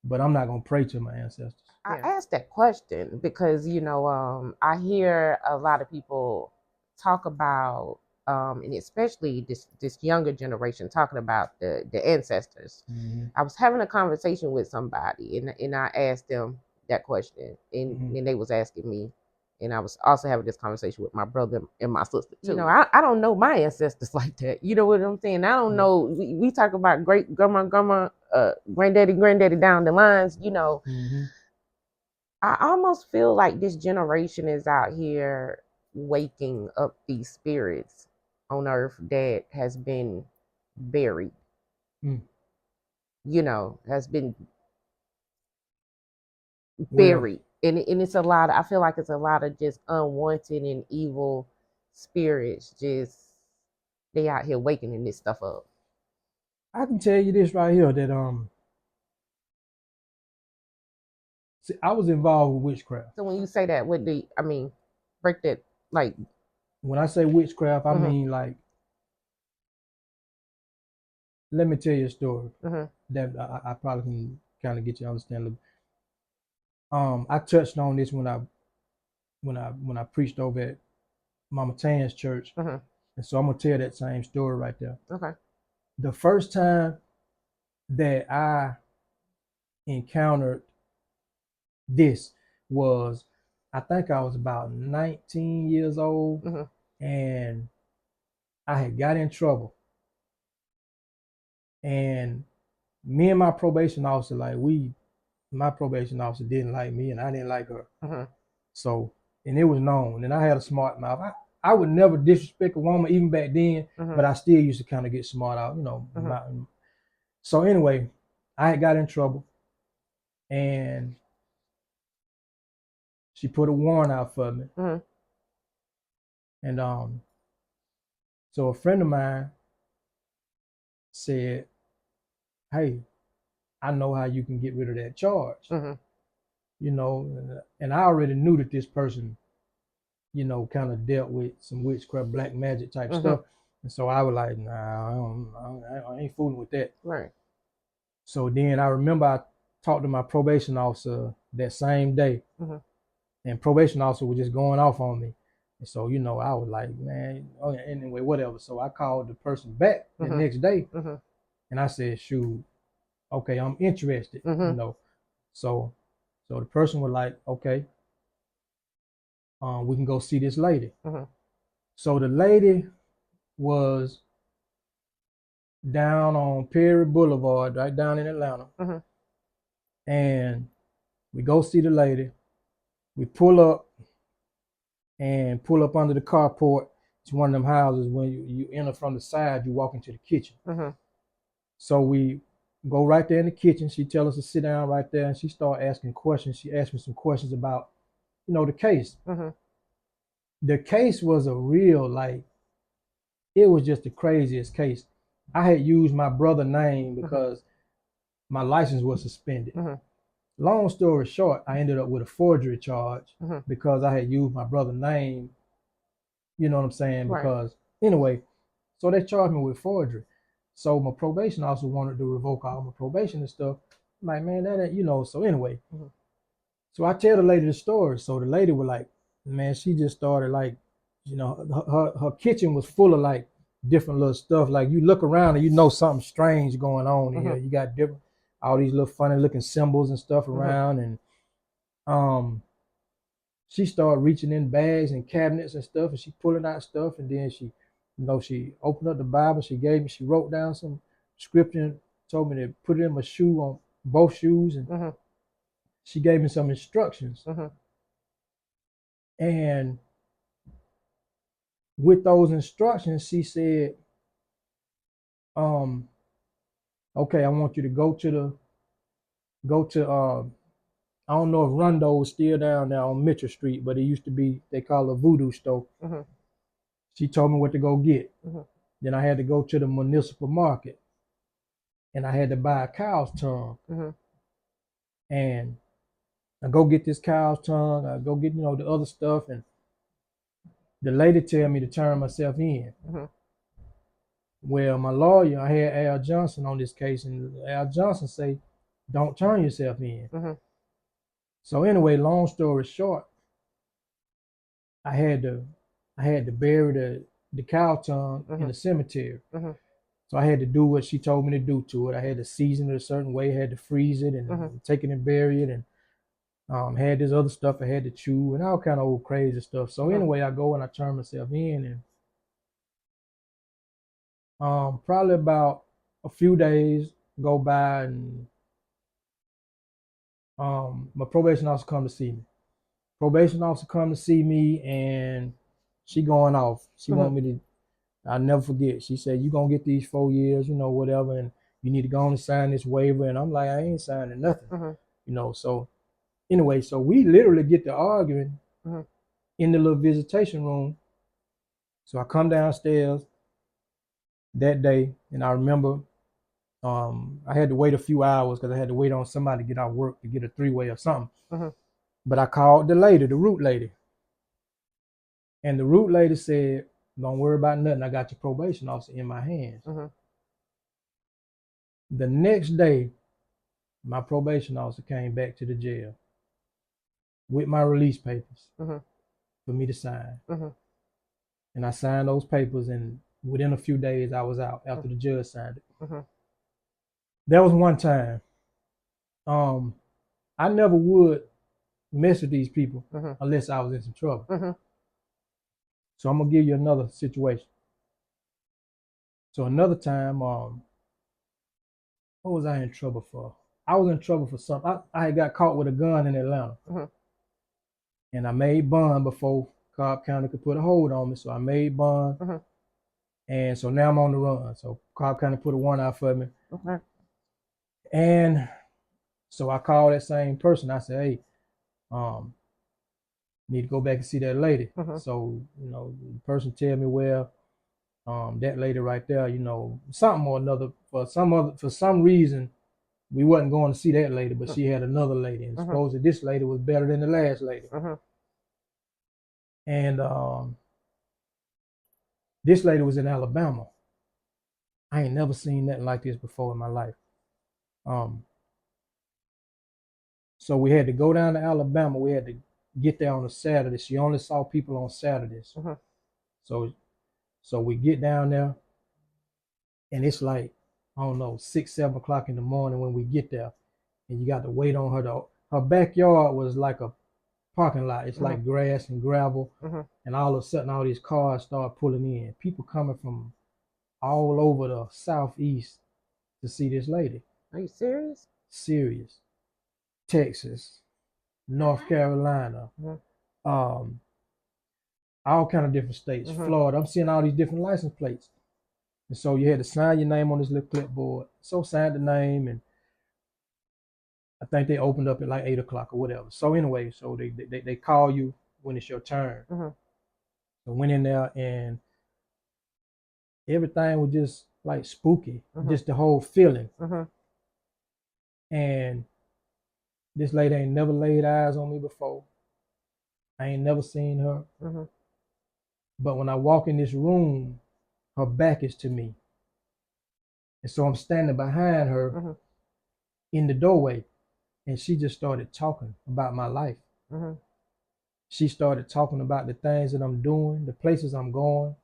but I'm not going to pray to my ancestors. I asked that question because, I hear a lot of people talk about, and especially this younger generation talking about the ancestors. I was having a conversation with somebody and I asked them that question and they was asking me, and I was also having this conversation with my brother and my sister too. I don't know my ancestors like that. You know what I'm saying? I don't know. We talk about great grandma, granddaddy down the lines, I almost feel like this generation is out here waking up these spirits on earth that has been buried. Has been buried. And it's a lot. I feel like it's a lot of just unwanted and evil spirits. Just they out here waking this stuff up. I can tell you this right here that see, I was involved with witchcraft. So when you say that, break that, like. When I say witchcraft, I mean like, let me tell you a story that I probably can kind of get you to understand. I touched on this when I preached over at Mama Tan's church, and so I'm gonna tell that same story right there. Okay. The first time that I encountered this was, I think I was about 19 years old, and I had got in trouble. And me and my probation officer, my probation officer didn't like me and I didn't like her. So, and it was known, and I had a smart mouth. I would never disrespect a woman even back then, but I still used to kind of get smart out, So anyway, I had got in trouble and she put a warrant out for me. And so a friend of mine said, hey, I know how you can get rid of that charge. And I already knew that this person, kind of dealt with some witchcraft, black magic type stuff. And so I was like, nah, I ain't fooling with that. Right. So then I remember I talked to my probation officer that same day, and probation officer was just going off on me. And so, I was like, man, anyway, whatever. So I called the person back the next day, and I said, shoot, okay, I'm interested, So So the person was like, okay, we can go see this lady. So the lady was down on Perry Boulevard, right down in Atlanta. And we go see the lady. We pull up under the carport. It's one of them houses when you enter from the side, you walk into the kitchen. So we go right there in the kitchen. She tells us to sit down right there, and she started asking questions. She asked me some questions about, the case. The case was a real, it was just the craziest case. I had used my brother's name because my license was suspended. Long story short, I ended up with a forgery charge because I had used my brother's name. You know what I'm saying? Right. Because anyway, so they charged me with forgery. So my probation officer wanted to revoke all my probation and stuff. I'm like, man, that ain't, so anyway. So I tell the lady the story. So the lady was like, man, she just started her kitchen was full of different little stuff. Like you look around and something strange going on here. You got all these little funny looking symbols and stuff around. And she started reaching in bags and cabinets and stuff, and she pulling out stuff. And then she opened up the Bible. She wrote down some scripture and told me to put it in my shoe on both shoes. And she gave me some instructions. And with those instructions, she said, okay, I want you to go to I don't know if Rondo is still down there on Mitchell Street, but it used to be, they call it a voodoo store. She told me what to go get. Then I had to go to the municipal market, and I had to buy a cow's tongue. And I go get this cow's tongue. I go get, the other stuff. And the lady tell me to turn myself in. Well, my lawyer, I had Al Johnson on this case, and Al Johnson say, don't turn yourself in. So anyway, long story short, I had to bury the cow tongue in the cemetery. So I had to do what she told me to do to it. I had to season it a certain way, had to freeze it and take it and bury it, and had this other stuff I had to chew and all kind of old crazy stuff. So anyway, I go and I turn myself in, and probably about a few days go by, and my probation officer come to see me. Probation officer come to see me, and she going off. She want me to, I'll never forget. She said, you going to get these 4 years, whatever, and you need to go on and sign this waiver. And I'm like, I ain't signing nothing. So anyway, so we literally get to arguing in the little visitation room. So I come downstairs that day, and I remember I had to wait a few hours because I had to wait on somebody to get out of work to get a 3-way or something. But I called the root lady. And the root lady said, don't worry about nothing. I got your probation officer in my hands. The next day, my probation officer came back to the jail with my release papers for me to sign. And I signed those papers, and within a few days, I was out after the judge signed it. That was one time. I never would mess with these people unless I was in some trouble. So I'm gonna give you another situation. So another time, what was I in trouble for? I was in trouble for something. I had got caught with a gun in Atlanta, and I made bond before Cobb County could put a hold on me. So I made bond, and so now I'm on the run. So Cobb County put a warrant out for me, and so I called that same person. I said, hey, need to go back and see that lady. So, the person tell me, well, that lady right there, something or another, for some reason, we wasn't going to see that lady, but she had another lady, and supposedly this lady was better than the last lady. And this lady was in Alabama. I ain't never seen nothing like this before in my life. So we had to go down to Alabama. We had to get there on a Saturday. She only saw people on Saturdays. So we get down there, and it's like, I don't know, 6, 7 o'clock in the morning when we get there, and you got to wait on her her backyard was like a parking lot. It's like grass and gravel, and all of a sudden, all these cars start pulling in. People coming from all over the southeast to see this lady. Are you serious? Serious. Texas, North Carolina, all kind of different states. Florida. I'm seeing all these different license plates. And so you had to sign your name on this little clipboard. So signed the name, and I think they opened up at like 8 o'clock or whatever. So anyway, so they call you when it's your turn. So went in there, and everything was just like spooky, just the whole feeling. And this lady ain't never laid eyes on me before. I ain't never seen her. But when I walk in this room, her back is to me. And so I'm standing behind her in the doorway, and she just started talking about my life. She started talking about the things that I'm doing, the places I'm going.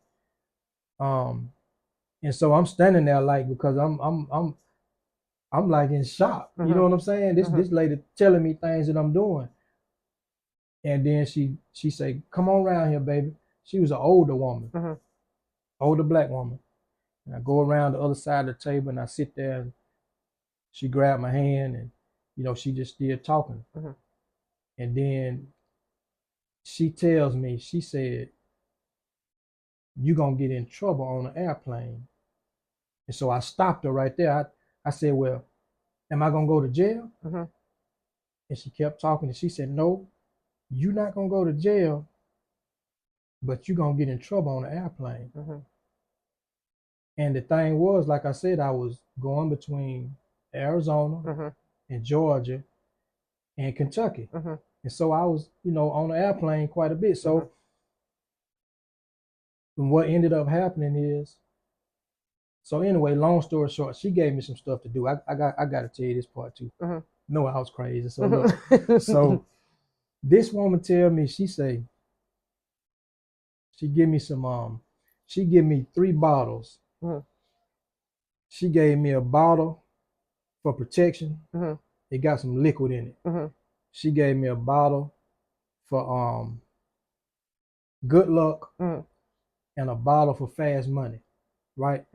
And so I'm standing there like, because I'm like in shock. You know what I'm saying? This lady telling me things that I'm doing. And then she say, "Come on around here, baby." She was an older woman, older black woman. And I go around the other side of the table, and I sit there, and she grabbed my hand, and she just still talking. And then she tells me, she said, "You gonna get in trouble on an airplane." And so I stopped her right there. I said, "Well, am I gonna go to jail?" And she kept talking, and she said, "No, you're not gonna go to jail, but you're gonna get in trouble on an airplane." And the thing was, like I said, I was going between Arizona and Georgia and Kentucky. And so I was, on the airplane quite a bit. So what ended up happening is, so anyway, long story short, she gave me some stuff to do. I got to tell you this part too. No, I was crazy. So look, so this woman tell me, she say, she give me some, she give me 3 bottles. She gave me a bottle for protection. It got some liquid in it. She gave me a bottle for good luck, and a bottle for fast money, right?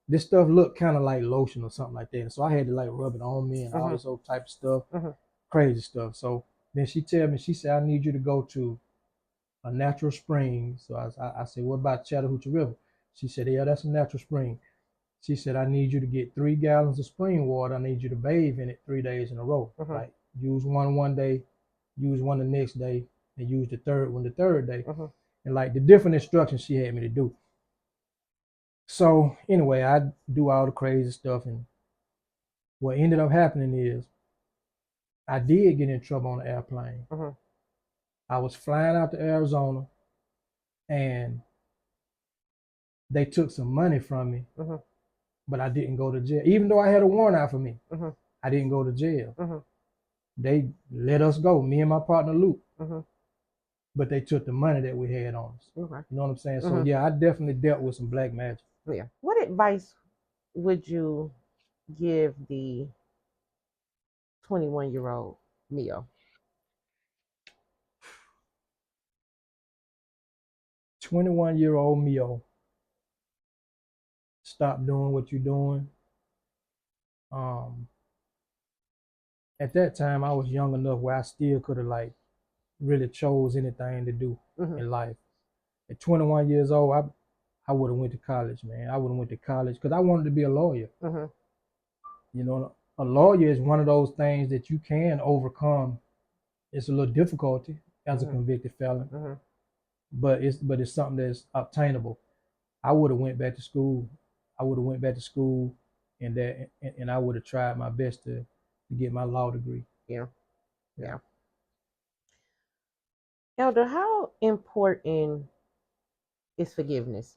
This stuff looked kind of like lotion or something like that. And so I had to like rub it on me and all this old type of stuff, crazy stuff. So then she tell me, she said, "I need you to go to a natural spring." So I said, "What about Chattahoochee River?" She said, "Yeah, that's a natural spring." She said, "I need you to get 3 gallons of spring water. I need you to bathe in it 3 days in a row. Like use one day, use one the next day, and use the third one the third day." And like the different instructions she had me to do. So anyway, I do all the crazy stuff, and what ended up happening is I did get in trouble on the airplane. I was flying out to Arizona, and they took some money from me, but I didn't go to jail. Even though I had a warrant out for me, I didn't go to jail. They let us go, me and my partner Luke, but they took the money that we had on us. You know what I'm saying? So yeah, I definitely dealt with some black magic. Yeah. What advice would you give the 21-year-old Meo? 21-year-old Meo, stop doing what you're doing. At that time, I was young enough where I still could have like really chose anything to do in life. At 21 years old, I would have went to college, man. I would have went to college because I wanted to be a lawyer. You know, a lawyer is one of those things that you can overcome. It's a little difficulty as a convicted felon, but it's something that's obtainable. I would have went back to school. And I would have tried my best to get my law degree. Yeah. Elder, how important is forgiveness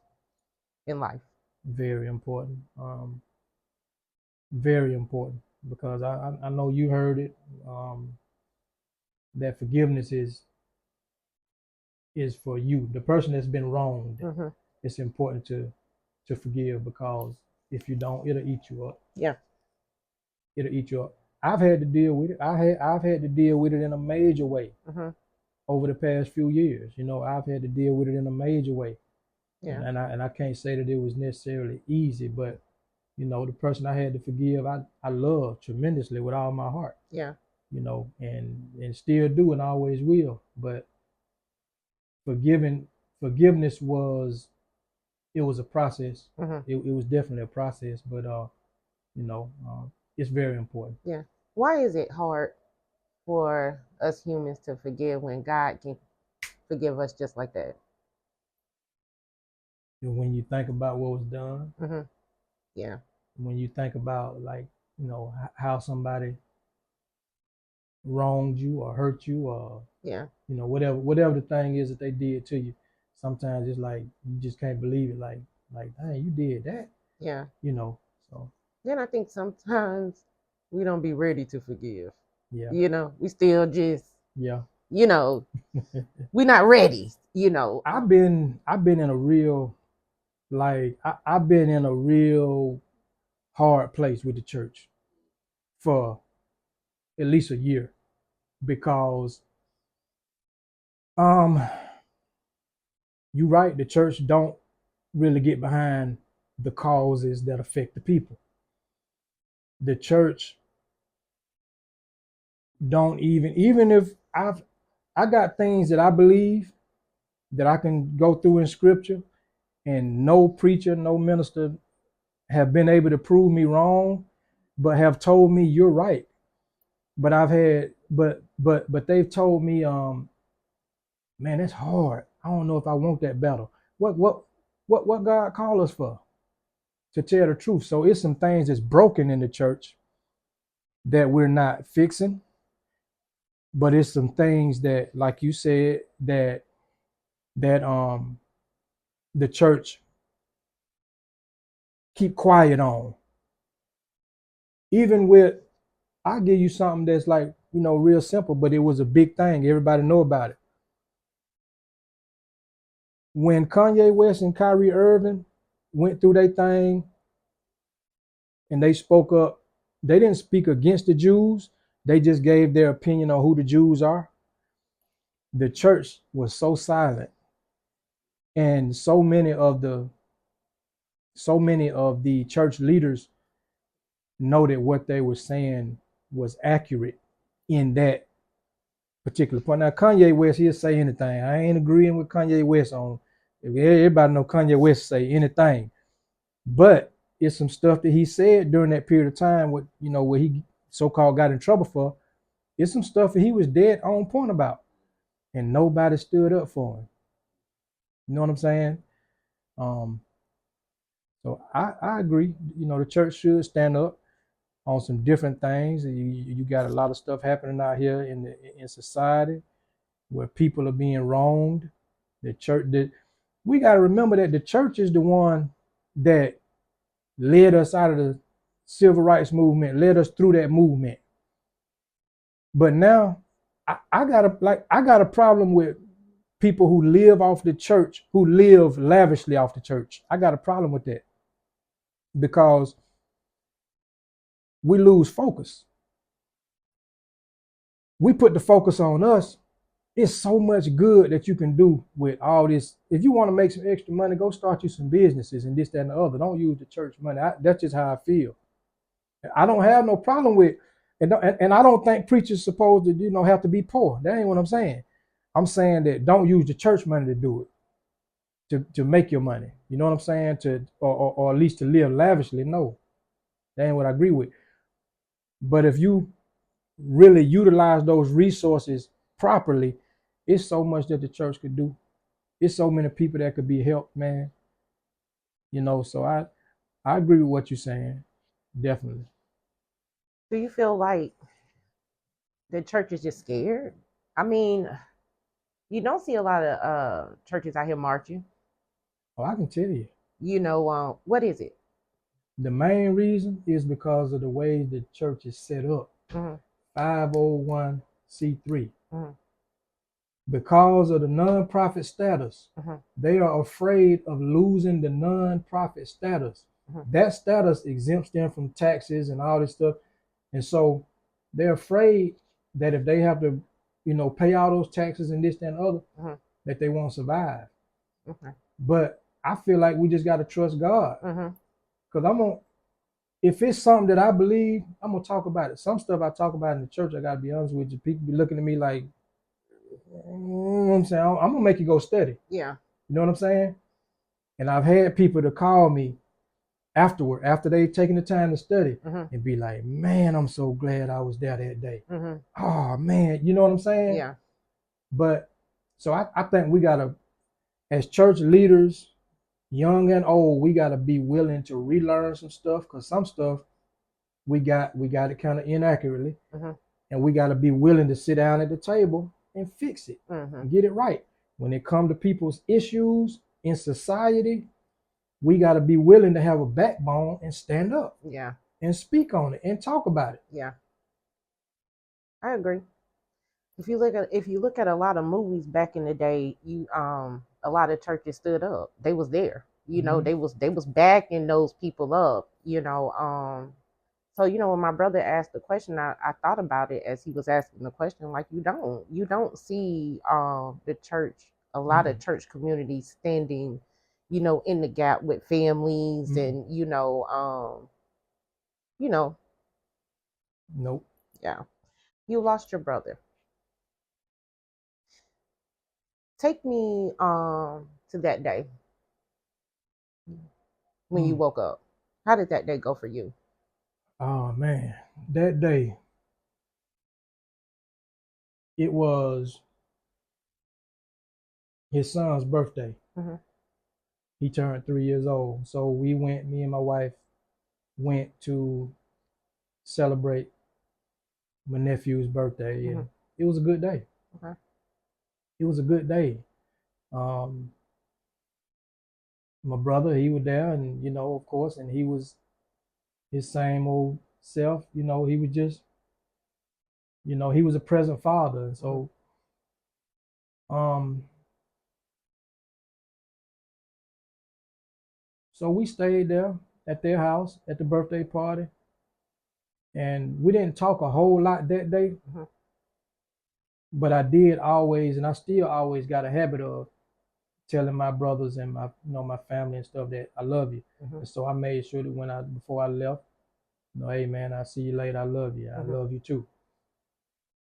in life? Very important. Very important, because I know you heard it, that forgiveness is for you, the person that's been wronged. It's important to forgive, because if you don't, it'll eat you up. Yeah. It'll eat you up. I've had to deal with it. I've had to deal with it in a major way over the past few years. You know, I've had to deal with it in a major way. Yeah. And I can't say that it was necessarily easy, but you know, the person I had to forgive, I love tremendously with all my heart. Yeah. You know, and still do and always will. But forgiveness was a process. It was definitely a process, but you know, it's very important. Yeah. Why is it hard for us humans to forgive when God can forgive us just like that? And when you think about what was done, Yeah. when you think about, like, you know, how somebody wronged you or hurt you, or Yeah. you know, whatever the thing is that they did to you, sometimes it's like you just can't believe it. Like, dang, you did that. Yeah. You know. So Then I think sometimes we don't be ready to forgive. yeah. You know, we still just, Yeah. you know, we're not ready. You know. I've been in a real, like, I've been in a real hard place with the church for at least a year, because you're right, the church don't really get behind the causes that affect the people. The church don't even if I got things that I believe that I can go through in scripture, and no preacher, no minister have been able to prove me wrong, but have told me you're right. But I've had but they've told me, man, that's hard. I don't know if I want that battle. What God called us for? To tell the truth. So it's some things that's broken in the church that we're not fixing, but it's some things that, like you said, that the church keep quiet on. Even with, I'll give you something that's, like, you know, real simple, but it was a big thing. Everybody know about it. When Kanye West and Kyrie Irving went through their thing and they spoke up, they didn't speak against the Jews. They just gave their opinion on who the Jews are. The church was so silent, and so many of the church leaders noted what they were saying was accurate in that particular point. Now, Kanye West, he'll say anything. I ain't agreeing with Kanye West on. Everybody know Kanye West say anything, but it's some stuff that he said during that period of time, what, you know, where he so-called got in trouble for. It's some stuff that he was dead on point about, and nobody stood up for him. You know what I'm saying? So I agree. You know, the church should stand up on some different things. You got a lot of stuff happening out here in society where people are being wronged. The church, we got to remember that the church is the one that led us out of the civil rights movement, led us through that movement. But now I got a problem with people who live off the church, who live lavishly off the church. I got a problem with that, because we lose focus. We put the focus on us. It's so much good that you can do with all this. If you want to make some extra money, go start you some businesses and this, that, and the other. Don't use the church money. That's just how I feel. I don't have no problem with, and I don't think preachers supposed to, you know, have to be poor. That ain't what I'm saying. I'm saying that don't use the church money to do it, to make your money. You know what I'm saying? Or at least to live lavishly. No, that ain't what I agree with. But if you really utilize those resources properly, it's so much that the church could do. It's so many people that could be helped, man. You know, so I agree with what you're saying. Definitely. Do you feel like the church is just scared? I mean, you don't see a lot of churches out here marching. Oh, I can tell you. You know, what is it? The main reason is because of the way the church is set up. 501c3. Because of the nonprofit status, they are afraid of losing the nonprofit status. That status exempts them from taxes and all this stuff. And so they're afraid that if they have to, pay all those taxes and this, that, and other, Mm-hmm. that they won't survive. Okay. But I feel like we just got to trust God. Mm-hmm. Because if it's something that I believe, I'm going to talk about it. Some stuff I talk about in the church, I got to be honest with you. People be looking at me like, you know what I'm saying? I'm going to make you go study. Yeah. You know what I'm saying? And I've had people to call me afterward, after they've taken the time to study, Mm-hmm. and be like, man, I'm so glad I was there that day. Mm-hmm. Oh, man, you know what I'm saying? Yeah. But so I think we got to, as church leaders, young and old, we got to be willing to relearn some stuff, because some stuff we got it kind of inaccurately, Mm-hmm. and we got to be willing to sit down at the table and fix it and get it right. When it comes to people's issues in society, we got to be willing to have a backbone and stand up. Yeah. And speak on it and talk about it. Yeah. I agree. If you look at a lot of movies back in the day, a lot of churches stood up. They was there. They was backing those people up. So when my brother asked the question, I thought about it as he was asking the question. Like you don't see the church, a lot of church communities standing, in the gap with families and Nope. yeah. You lost your brother. Take me to that day when you woke up. How did that day go for you? Oh man, that day, it was his son's birthday. Mm-hmm. He turned 3 years old. So me and my wife went to celebrate my nephew's birthday, and it was a good day. Okay. It was a good day. My brother, he was there, and of course, and he was his same old self. He was just, he was a present father. And so, so we stayed there at their house at the birthday party, and we didn't talk a whole lot that day. But I did always, and I still always got a habit of telling my brothers and my family and stuff that I love you. And so I made sure that before I left, hey man, I'll see you later. I love you. I love you too.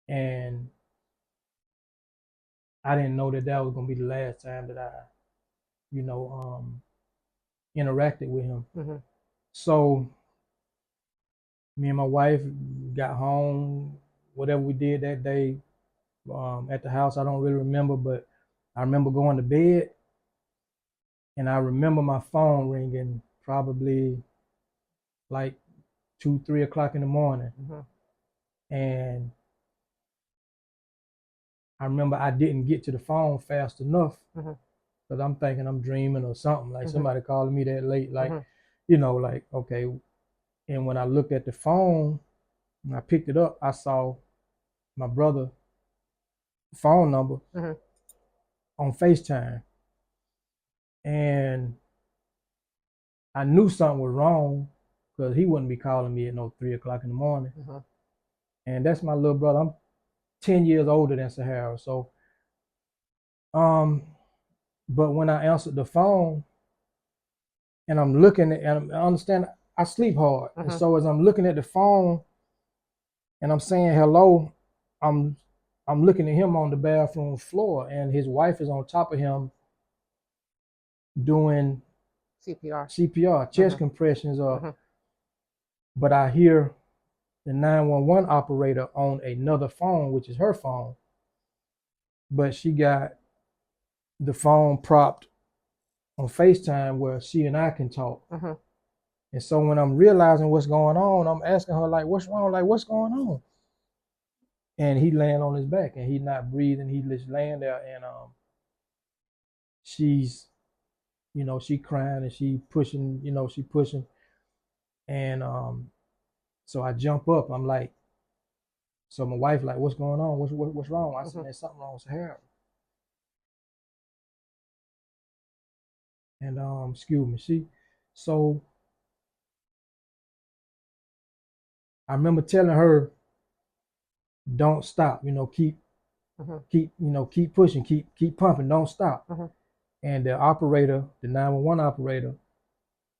And I didn't know that was gonna be the last time that I, interacted with him. So me and my wife got home, whatever we did that day at the house, I don't really remember, but I remember going to bed, and I remember my phone ringing probably like 2, 3 o'clock in the morning. And I remember I didn't get to the phone fast enough, because I'm thinking I'm dreaming or something, like somebody calling me that late, like, like, okay. And when I looked at the phone and I picked it up, I saw my brother's phone number on FaceTime. And I knew something was wrong, because he wouldn't be calling me at no 3 o'clock in the morning. And that's my little brother. I'm 10 years older than Sahara. So, but when I answered the phone and I'm looking at, and I understand I sleep hard. And so as I'm looking at the phone and I'm saying hello, I'm looking at him on the bathroom floor, and his wife is on top of him doing CPR, chest compressions up. But I hear the 911 operator on another phone, which is her phone, but she got the phone propped on FaceTime where she and I can talk. And so when I'm realizing what's going on, I'm asking her, like, what's wrong? Like, what's going on? And he laying on his back and he's not breathing. He just laying there, and she's, she crying and she pushing, she pushing. And so I jump up. I'm like, so my wife like, what's going on? What's wrong? I said, there's something wrong with Sahara. And excuse me. So I remember telling her don't stop, keep Mhm. keep pushing, keep pumping, don't stop. Mhm. And the operator, the 911 operator,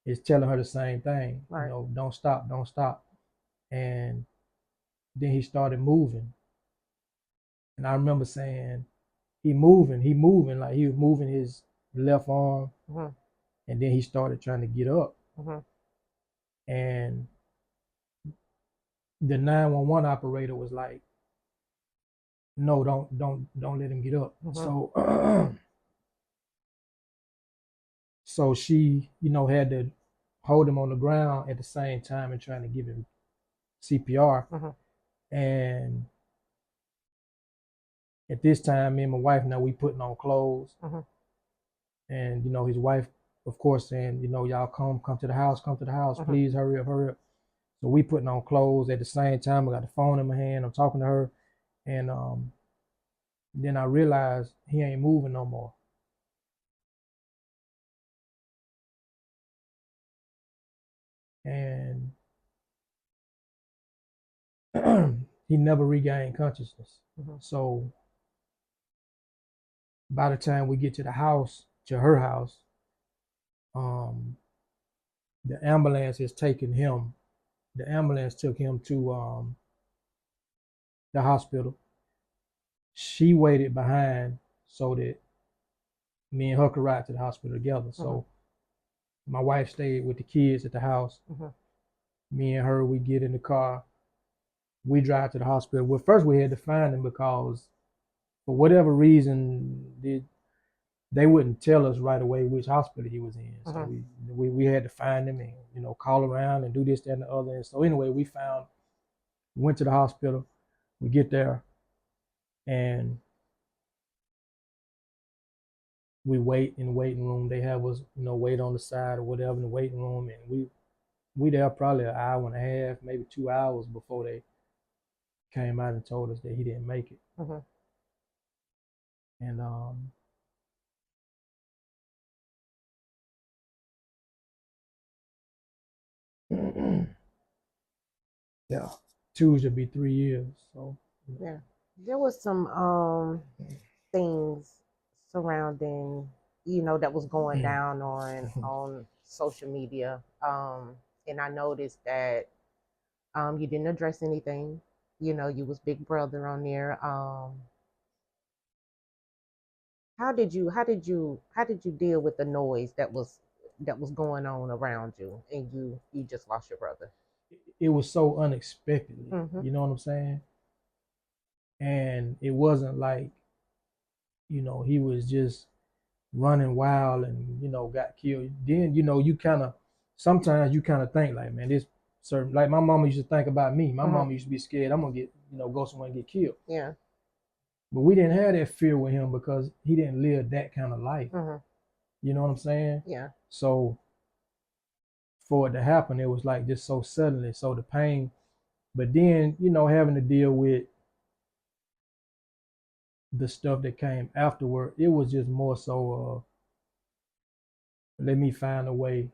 is telling her the same thing, Right. don't stop, don't stop. And then he started moving. And I remember saying, he moving, like he was moving his left arm. Mhm. And then he started trying to get up. Mhm. And the 911 operator was like, no, don't let him get up. Mhm. So so she, had to hold him on the ground at the same time and trying to give him CPR. Mhm. And at this time, me and my wife, now we putting on clothes. Mhm. And his wife, of course, saying, y'all come to the house, Mhm. please hurry up, hurry up. So we putting on clothes at the same time. I got the phone in my hand, I'm talking to her. And then I realized he ain't moving no more. And he never regained consciousness. Mhm. So by the time we get to her house, the ambulance has taken him. The ambulance took him to the hospital. She waited behind so that me and her could ride to the hospital together. So my wife stayed with the kids at the house. Me and her, we get in the car. We drive to the hospital. Well, first we had to find him because for whatever reason, they wouldn't tell us right away which hospital he was in. So we had to find him and call around and do this, that, and the other. And so anyway, we went to the hospital. We get there and we wait in the waiting room. They have us wait on the side or whatever in the waiting room, and we there probably an hour and a half, maybe 2 hours before they came out and told us that he didn't make it. And yeah, Tuesday be 3 years. So yeah, there was some things surrounding, that was going down on social media. And I noticed that you didn't address anything. You was big brother on there. How did you deal with the noise that was going on around you, and you just lost your brother? it was so unexpectedly, you know what I'm saying? And it wasn't like, he was just running wild and, got killed. Then, sometimes you kind of think like, man, this certain, like my mama used to think about me. My mama used to be scared I'm gonna get, go somewhere and get killed. Yeah. But we didn't have that fear with him because he didn't live that kind of life. You know what I'm saying? Yeah. So for it to happen, it was like just so suddenly. So the pain, but then, having to deal with the stuff that came afterward, it was just more so let me find a way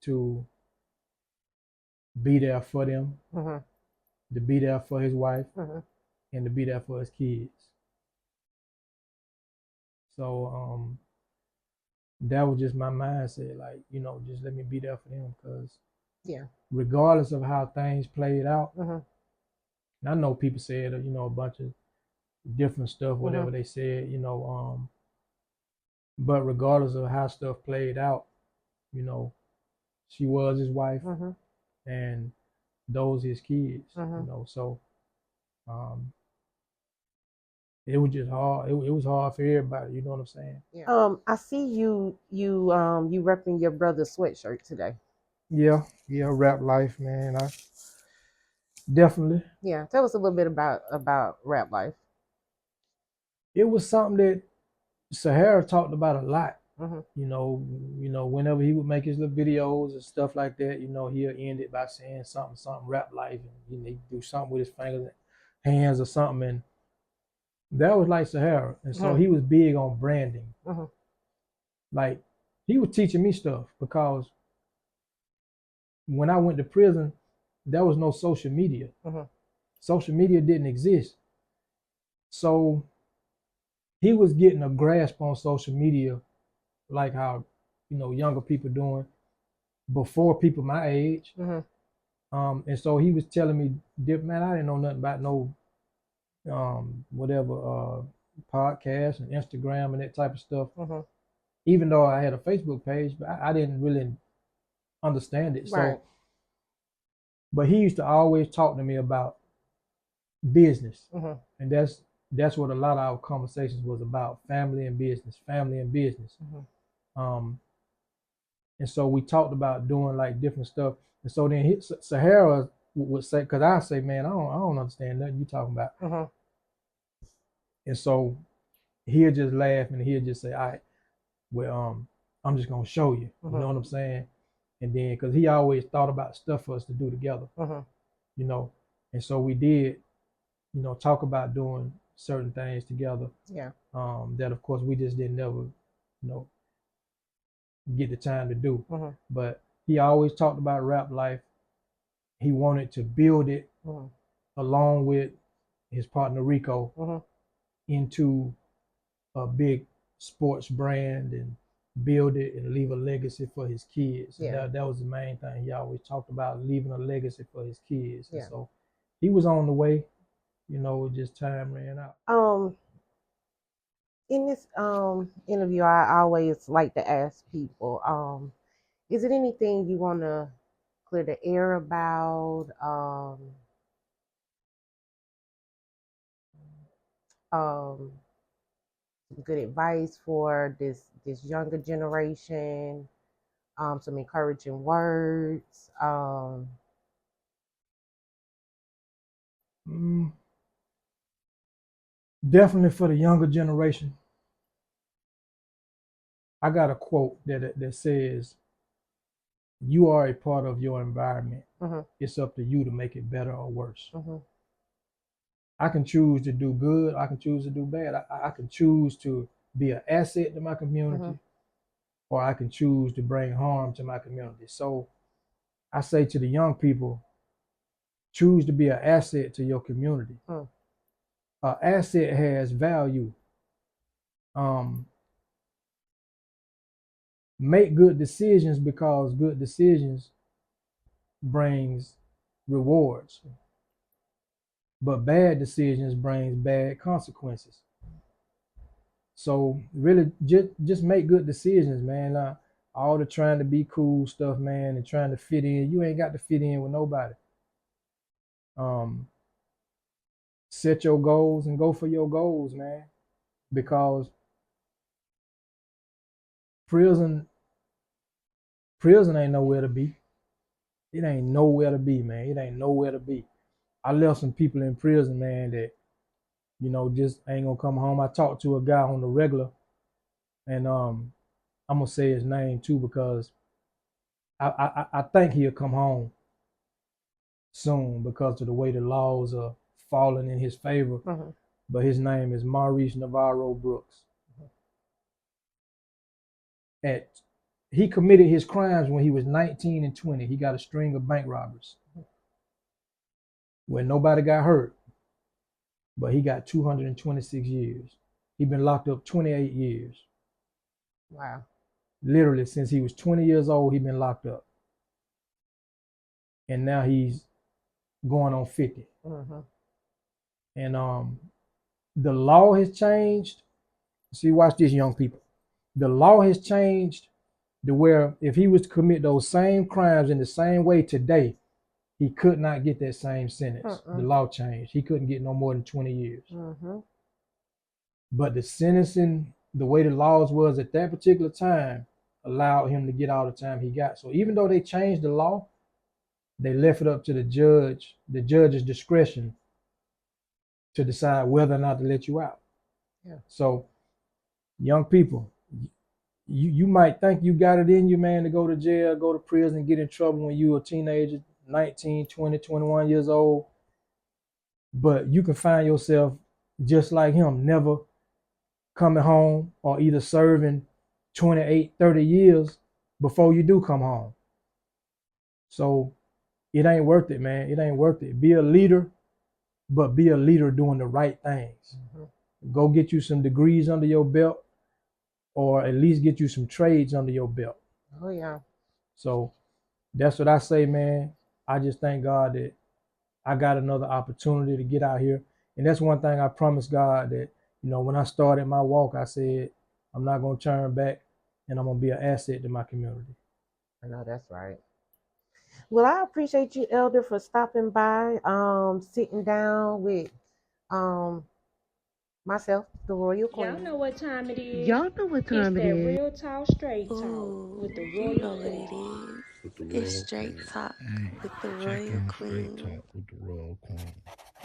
to be there for them, to be there for his wife, and to be there for his kids. So that was just my mindset, like, just let me be there for them, because regardless of how things played out, and I know people said a bunch of different stuff, whatever they said, but regardless of how stuff played out, she was his wife, and those his kids, so um, it was just hard. It was hard for everybody, you know what I'm saying? Yeah. I see you repping your brother's sweatshirt today. Yeah, rap life, man. I definitely. Yeah, tell us a little bit about rap life. It was something that Sahara talked about a lot. Whenever he would make his little videos and stuff like that, he'll end it by saying something rap life, and he'd do something with his fingers, hands, or something, and that was like Sahara. And so he was big on branding. Like, he was teaching me stuff, because when I went to prison, there was no social media. Social media didn't exist. So he was getting a grasp on social media, like how, younger people doing before people my age. And so he was telling me, man, I didn't know nothing about no whatever podcast and Instagram and that type of stuff. Even though I had a Facebook page, but I didn't really understand it. Right. So, but he used to always talk to me about business, and that's what a lot of our conversations was about: family and business, family and business. And so we talked about doing like different stuff. And so then Sahara would say, because I say, man, I don't understand nothing you talking about. And so he'll just laugh and he'll just say, all right, well, I'm just gonna show you. You know what I'm saying? And then because he always thought about stuff for us to do together, and so we did, talk about doing certain things together. Yeah. That of course we just didn't never, get the time to do. But he always talked about rap life. He wanted to build it along with his partner Rico into a big sports brand and build it and leave a legacy for his kids. Yeah. That was the main thing he always talked about, leaving a legacy for his kids. Yeah. And so he was on the way, just time ran out. In this interview, I always like to ask people, is it anything you want to clear the air about? Good advice for this younger generation, some encouraging words. Definitely for the younger generation. I got a quote that says, "You are a part of your environment. It's up to you to make it better or worse." I can choose to do good. I can choose to do bad. I can choose to be an asset to my community, or I can choose to bring harm to my community. So I say to the young people, choose to be an asset to your community. An asset has value. Make good decisions, because good decisions brings rewards, but bad decisions brings bad consequences. So really just make good decisions, man. All the trying to be cool stuff, man, and trying to fit in, you ain't got to fit in with nobody. Set your goals and go for your goals, man, because prison ain't nowhere to be. It ain't nowhere to be, man. It ain't nowhere to be. I left some people in prison, man, that just ain't gonna come home. I talked to a guy on the regular, and I'm gonna say his name too, because I think he'll come home soon because of the way the laws are falling in his favor. But his name is Maurice Navarro Brooks. He committed his crimes when he was 19 and 20. He got a string of bank robberies when nobody got hurt, but he got 226 years. He's been locked up 28 years. Wow. Literally, since he was 20 years old, he's been locked up. And now he's going on 50. And the law has changed. See, watch this, young people. The law has changed to where if he was to commit those same crimes in the same way today, he could not get that same sentence. The law changed. He couldn't get no more than 20 years. But the sentencing, the way the laws was at that particular time, allowed him to get all the time he got. So even though they changed the law, they left it up to the judge's discretion to decide whether or not to let you out. Yeah. So young people, you might think you got it in you, man, to go to jail, go to prison, get in trouble when you were a teenager, 19, 20, 21 years old. But you can find yourself just like him, never coming home or either serving 28, 30 years before you do come home. So it ain't worth it, man. It ain't worth it. Be a leader but be a leader doing the right things. Go get you some degrees under your belt, or at least get you some trades under your belt. Oh yeah. So that's what I say, man. I just thank God that I got another opportunity to get out here. And that's one thing I promised God, that, you know, when I started my walk, I said, I'm not going to turn back, and I'm going to be an asset to my community. I know that's right. Well, I appreciate you, Elder, for stopping by, sitting down with myself, the Royal Y'all Queen. know what time it is. Y'all know what It's time it that is. real talk, straight talk Ooh, with the you Royal know what it Queen. is. It's Straight Talk with the Royal Queen.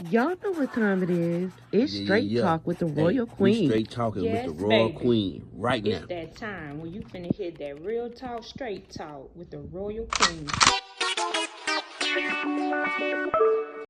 Y'all know what time it is. It's Straight Talk with the Royal We Queen. straight talking with Yes, the Royal baby. Queen right now. It's that time when you finna hit that real talk, straight talk with the Royal Queen.